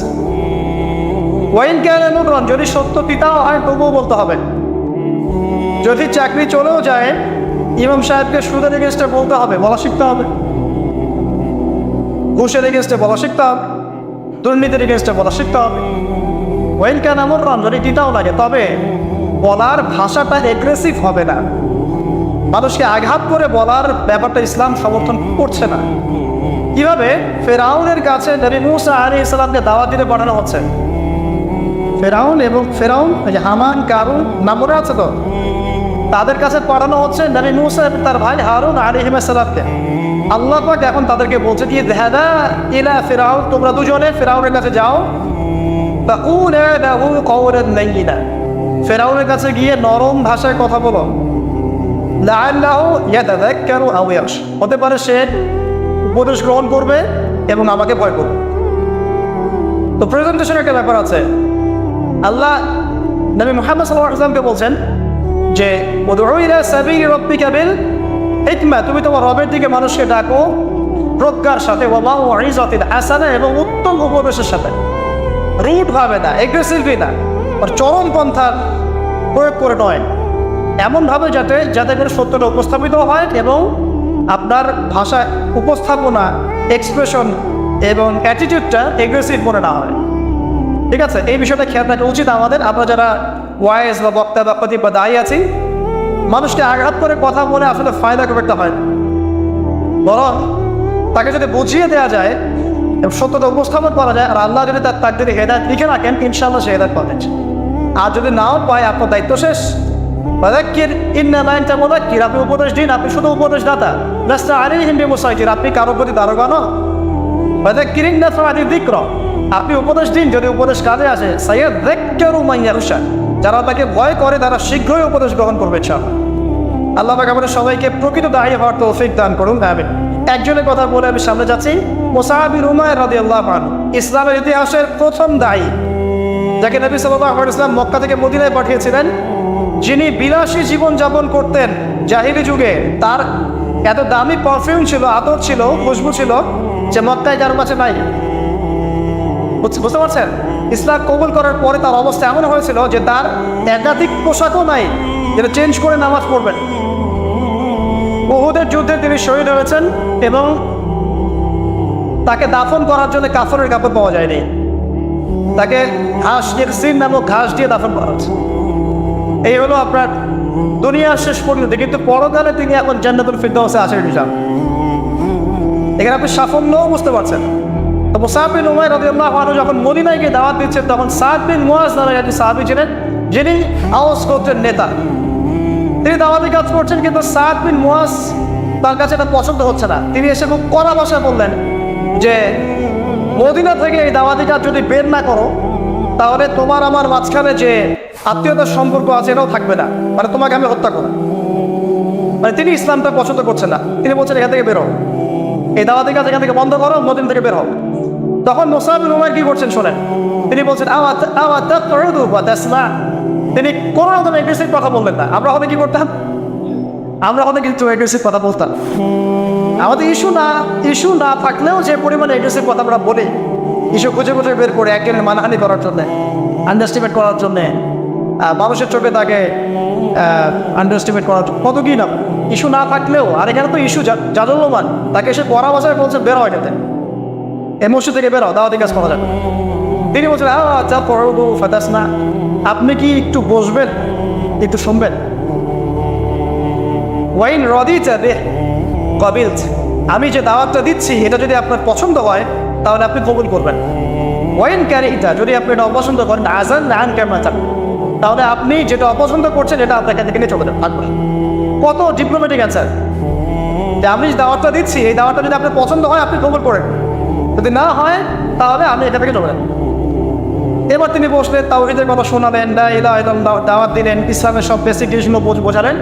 [SPEAKER 1] ওয়াইন কানা মুররান, যদি সত্য তিতাও হয় তবুও বলতে হবে। যদি চাকরি চলেও যায়, ইমাম সাহেবকে সুদের এগেনস্টে বলতে হবে, বলা শিখতে হবে। ঘুষের এগেনস্টে বলা শিখতে হবে, দুর্নীতির এগেনস্টে বলা শিখতে হবে। ওয়াইন কানা মুররান, যদি তিতাও লাগে, তবে বলার ভাষাটা এগ্রেসিভ হবে না। মানুষকে আঘাত করে বলার ব্যাপারটা ইসলাম সমর্থন করছে না। কিভাবে? ফেরাউনের কাছে নবী মুসা আলাইহিস সালামকে দাওয়াত দিতে পাঠানো হচ্ছে। ফেরাউন যে হামান, কারুন নাম মনে আছে তো, তাদের কাছে পাঠানো হচ্ছে নবী মুসা এবং তার ভাই হারুন আলাইহিস সালামকে। আল্লাহ পাক এখন তাদেরকে বলছে কি, যাহাবা ইলা ফিরাউন, তোমরা দুজনে ফেরাউনের কাছে যাও, ফাকুলা লাহু কাওলান লাইয়িনা, ফেরাউনের কাছে গিয়ে নরম ভাষায় কথা বলো। লাআল্লাহু ইয়াতাযাক্কারু আও ইয়াখশা, হতে পারে সে উপদেশ গ্রহণ করবে এবং আমাকে ভয় করবে। তো প্রেজেন্টেশনের একটা ব্যাপার আছে। আল্লাহ নবী মুহাম্মদ সাল্লাল্লাহু আলাইহি ওয়াসাল্লামকে বলছেন যে উদউ ইলা সাবিলি রাব্বিকা বিল হিকমা, তুমি তোমার রবের দিকে মানুষকে ডাকো প্রজ্ঞার সাথে, ওয়া মাউইযাতিল হাসানা, এবং উত্তম উপদেশের সাথে। রুড ভাবে না, এগ্রেসিভলি না, আর চরম পন্থার প্রয়োগ করে নয়, এমনভাবে যাতে করে সত্যটা উপস্থাপিত হয় এবং আপনার ভাষা উপস্থাপনা, এক্সপ্রেশন এবং অ্যাটিটিউডটা এগ্রেসিভ মনে না হয়, ঠিক আছে। এই বিষয়টা খেয়াল রাখা উচিত আমাদের। আমরা যারা ওয়াইজ বা বক্তা বা খতিব বা দায়ী আছি, মানুষকে আঘাত করে কথা বলে আসলে ফায়দা খুব একটা হয়, বরং তাকে যদি বুঝিয়ে দেওয়া যায় এবং সত্যটা উপস্থাপন করা যায়, আর আল্লাহ যদি তার তাকদীরে হেদায়েত লিখে রাখেন, ইনশাআল্লাহ সে হেদায়েত পাবেন। আর যদি নাও পায়, আপনার দায়িত্ব শেষ, ফাযাক্কির ইন্নামা আনতা মুযাক্কির, আপনি উপদেশ দিন, আপনি শুধু উপদেশদাতা। লাস্তা আলাইহিম বিমুসাইতির, আপনি কারোর প্রতি দারোগা নন। ফাযাক্কির ইন নাফআতি যিকরা, আপনি উপদেশ দিন যদি উপদেশ কাজে আসে। সায়াযাক্কারু মান ইয়াখশা, যারা তাকে ভয় করে তারা শীঘ্রই উপদেশ গ্রহণ করবে ইনশাআল্লাহ। আল্লাহ পাক আমাদের সবাইকে প্রকৃত দায়ী হওয়ার তৌফিক দান করুন, আমিন। একজনের কথা বলে আমি সামনে যাচ্ছি, মুসআব বিন উমাইর রাদিয়াল্লাহু আনহু, ইসলামের ইতিহাসের প্রথম দায়ী, যাকে নবী সাল্লাল্লাহু আলাইহি ওয়াসাল্লাম মক্কা থেকে মদিনায় পাঠিয়েছিলেন, যিনি বিলাসী জীবনযাপন করতেন জাহিলি যুগে। তার এত দামি পারফিউম ছিল, আতর ছিল, খুশবু ছিল যে মক্কায় কারো কাছে নাই। বুঝতে পারছেন? ইসলাম কবুল করার পরে তার অবস্থা এমন হয়েছিল যে তার একাধিক পোশাকও নাই যেটা চেঞ্জ করে নামাজ পড়বেন। উহুদের যুদ্ধে তিনি শহীদ হয়েছেন এবং তাকে দাফন করার জন্য কাফনের কাপড় পাওয়া যায়নি, তাকে ঘাস ইরসিন নামক ঘাস দিয়ে দাফন করা হচ্ছে। এই হলো আপনার দুনিয়ার শেষ পর্যন্ত, কিন্তু পরকালে তিনি এখন জান্নাতুল ফিরদাউসে আছেন ইনশাআল্লাহ। এখানে আপনি সাফল্যও বুঝতে পারছেন। তো মুসআব বিন উমাইর রাদিয়াল্লাহু আনহু যখন মদিনায় গিয়ে দাওয়াত দিচ্ছেন, তখন সাদ বিন মুআজ নামে একজন সাহাবী ছিলেন, যিনি আওস গোত্রের নেতা। তিনি দাওয়াতি কাজ করছেন, কিন্তু সাদ বিন মুআজ তার কাছে এটা পছন্দ হচ্ছে না। তিনি এসে খুব কড়া ভাষায় বললেন যে মদিনা থেকে এই দাওয়াতি কাজ যদি বের না করো, তাহলে তোমার আমার মাঝখানে যে আত্মীয়তার সম্পর্ক আছে এটাও থাকবে না, মানে তোমাকে আমি হত্যা করো। মানে তিনি ইসলামটা পছন্দ করছেন না। তিনি বলছেন এখান থেকে বেরো, এই দাওয়াতি কাজ এখান থেকে বন্ধ করো, মদিনা থেকে বের হও। তখন মুসআব বিন উমাইর কি করছেন শোনেন, তিনি বলছেন তিনি কোনো রকম এগ্রেসিভ কথা বললেন না। আমরা হয়তো কি করতাম, আমরা হয়তো কিন্তু এগ্রেসিভ কথা বলতাম। আমাদের ইস্যু না থাকলেও যে পরিমাণে এগ্রেসিভ কথা আমরা বলি, ইস্যু খুঁজে খুঁজে বের করে একজনের মানহানি করার জন্য, আন্ডারস্টিমেট করার জন্যে, মানুষের চোখে তাকে আন্ডারস্টিমেট করার জন্য, কত কি না ইস্যু না থাকলেও। আর এখানে তো ইস্যু জাজল্যমান, তাকে এসে পড়া ভাষায় বলছেন বের হয় এটাতে, এই মসজিদ থেকে বের হও, দাওয়াতি কাজ করা যাবে। তিনি বলছেন আচ্ছা পড়বো ফাতাস না, আপনি কি একটু বসবেন, একটু শুনবেন। ওয়াইন রাদিতা বিহি ক্বাবিলত, আমি যে দাওয়াতটা দিচ্ছি এটা যদি আপনার পছন্দ হয় তাহলে আপনি কবুল করবেন। ওয়াইন কারিহতা, যদি আপনি এটা অপছন্দ করেন, আযান আন কামা তাক, তাহলে আপনি যেটা অপছন্দ করছেন এটা আপনাকে থেকে নিয়ে চলে যান, থাকবেন। কত ডিপ্লোম্যাটিক অ্যান্সার, যে আমি যে দাওয়াতটা দিচ্ছি এই দাওয়াতটা যদি আপনার পছন্দ হয় আপনি কবুল করেন, যদি না হয় তাহলে আমি এটা থেকে চলে যান। এবার তিনি বসলেন, তাওহীদের কথা শোনালেন, লা ইলাহা ইল্লাল্লাহ দাওয়াত দিলেন, ইসলামের সব বেসিক জিনিসগুলো বোঝালেন।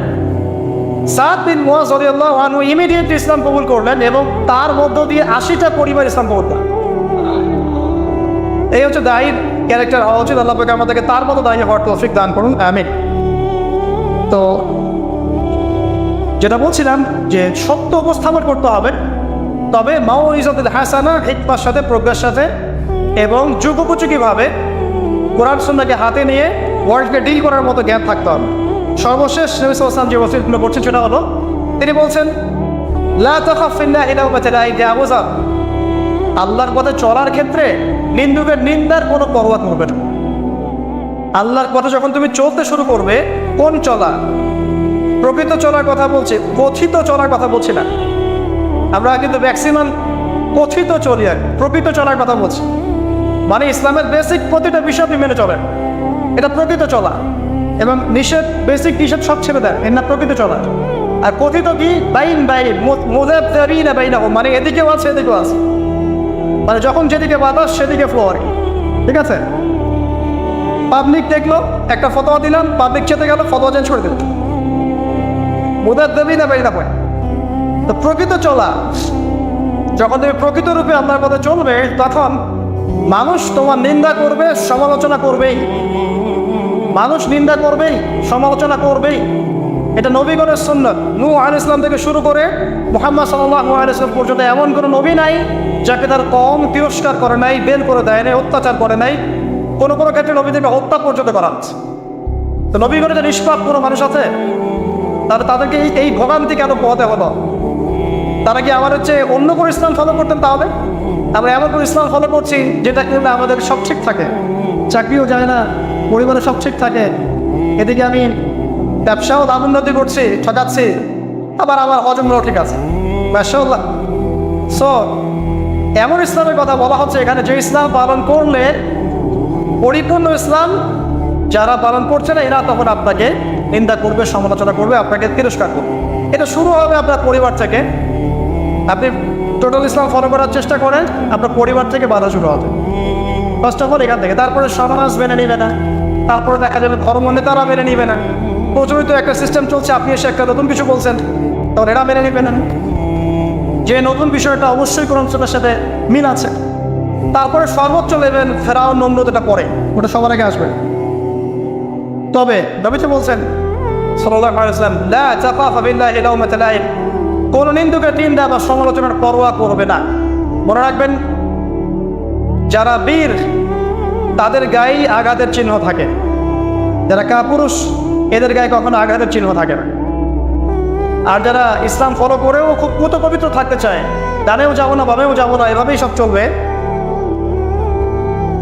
[SPEAKER 1] সাদ বিন মুআজ রাদিয়াল্লাহু আনহু ইমিডিয়েটলি ইসলাম কবুল করলেন এবং তার মধ্য দিয়ে 80টা পরিবার ইসলাম কবুল করলেন। এই হচ্ছে দায়ীর ক্যারেক্টার হওয়া উচিত। আল্লাহ পাক আমাদেরকে তার মতো দায়ী হওয়ার তৌফিক দান করুন, আমিন। তো যেটা বলছিলাম যে সত্য উপস্থাপন করতে হবে, তবে মাউইজাতুল হাসানা, হিকমার সাথে, প্রজ্ঞার সাথে এবং যুগোপযোগীভাবে কোরআন সুন্নাহকে হাতে নিয়ে ওয়ার্ল্ডকে ডিল করার মতো জ্ঞান থাকতে হবে। সর্বশেষ নবী সাল্লাল্লাহু আলাইহি ওয়াসাল্লাম যে ওসিয়ত করছেন সেটা হলো, তিনি বলছেন লা তাখাফ ফিল্লাহি লাওমাতা লাইম, ইয়া আবু যার, আল্লাহর পথে চলার ক্ষেত্রে নিন্দুকের নিন্দার কোনো পরোয়া করবে না। আল্লাহর পথে যখন তুমি চলতে শুরু করবে, কোন চলা, প্রকৃত চলার কথা বলছি, কথিত চলার কথা বলছি না। আমরা কিন্তু ম্যাক্সিমাম কথিত চলি, আর প্রকৃত চলার কথা বলছি। মানে ইসলামের বেসিক প্রতিটা বিষয় আপনি মেনে চলেন, এটা প্রকৃত চলা। এবং নিষেধ, বেসিক নিষেধ সব ছেড়ে দেন, এর না প্রকৃত চলা। আর কথিত কি, বাইন মুযাবযারিনা বাইনাহুম, মানে এদিকেও আছে এদিকেও আছে, মানে যখন যেদিকে বাতাস সেদিকে ফ্লো আর কি, ঠিক আছে। পাবলিক দেখলো, একটা ফতোয়া দিলাম, পাবলিক চেতে গেল, ফতোয়া চেঞ্জ করে দিল, মুযাবযারিনা বাইনাহুম। তো প্রকৃত চলা, যখন তুমি প্রকৃত রূপে আল্লাহর পথে চলবে, তখন মানুষ তোমার নিন্দা করবে, সমালোচনা করবেই। মানুষ নিন্দা করবেই, সমালোচনা করবেই। এটা নবীগণের সুন্নাত। নূহ আলাইহিস সালাম থেকে শুরু করে মুহাম্মদ সাল্লাল্লাহু আলাইহি ওয়াসাল্লাম পর্যন্ত এমন কোনো নবী নাই যাকে তার কওম তিরস্কার করে নাই, বের করে দেয় নাই, অত্যাচার করে নাই। কোনো কোনো ক্ষেত্রে নবীদেরকে হত্যা পর্যন্ত করা হচ্ছে। তো নবীগণের যে নিষ্পাপ কোনো মানুষ আছে, তাহলে তাদেরকে এই ভোগান্তি কেন পোহাতে হলো? তারা কি আমার হচ্ছে অন্য কোনো ইসলাম ফলো করতেন? তাহলে আমরা এমন কোনো ইসলাম ফলো করছি যেটা কিন্তু আমাদের সব ঠিক থাকে, চাকরিও যায় না, পরিবারে সব ঠিক থাকে, এদিকে আমি ব্যবসাও লাভ উন্নতি করছি, ঠকাচ্ছি, আবার আমার হজমরাও ঠিক আছে, মাশাআল্লাহ। সো এমন ইসলামের কথা বলা হচ্ছে এখানে, যে ইসলাম পালন করলে পরিপূর্ণ ইসলাম, যারা পালন করছে না এরা তখন আপনাকে নিন্দা করবে, সমালোচনা করবে, আপনাকে তিরস্কার করবে। এটা শুরু হবে আপনার পরিবার থেকে। আপনি টোটাল ইসলাম ফলো করার চেষ্টা করেন, আপনার পরিবার থেকে বাধা শুরু হবে ফার্স্ট অফ অল এখান থেকে। তারপরে সমাজ মেনে নিবে না, তারপরে দেখা যাবে ধর্ম নেতারা মেনে নিবে না। প্রচলিত একটা সিস্টেম চলছে, আপনি এসে একটা নতুন কিছু বলছেন, তখন এরা মেনে নিবে না, যে নতুন বিষয়টা অবশ্যই কোরআন সুন্নাহর সাথে মিল আছে। তারপরে সর্বোচ্চ লেভেল ফেরাউন, নমরুদ, এটা পরে, ওটা সবার আগে আসবে। তবে নবী তো বলছেন সাল্লাল্লাহু আলাইহি ওয়াসাল্লাম, লা তাখাফা বিল্লাহি লাওমাতা লাইম, কোন নিন্দুকের নিন্দা বা সমালোচনার পরোয়া করবে না। মনে রাখবেন, যারা বীর তাদের গায়ে আঘাতের চিহ্ন থাকে, যারা কাপুরুষ এদের গায়ে কখনো আঘাতের চিহ্ন থাকে না। আর যারা ইসলাম ফলো করেও খুব পুত পবিত্র থাকতে চায়, ডানেও যাবো না বামেও যাবো না, এভাবেই সব চলবে,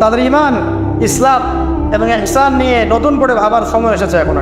[SPEAKER 1] তাদের ইমান, ইসলাম এবং ইহসান নিয়ে নতুন করে ভাবার সময় এসেছে এখন।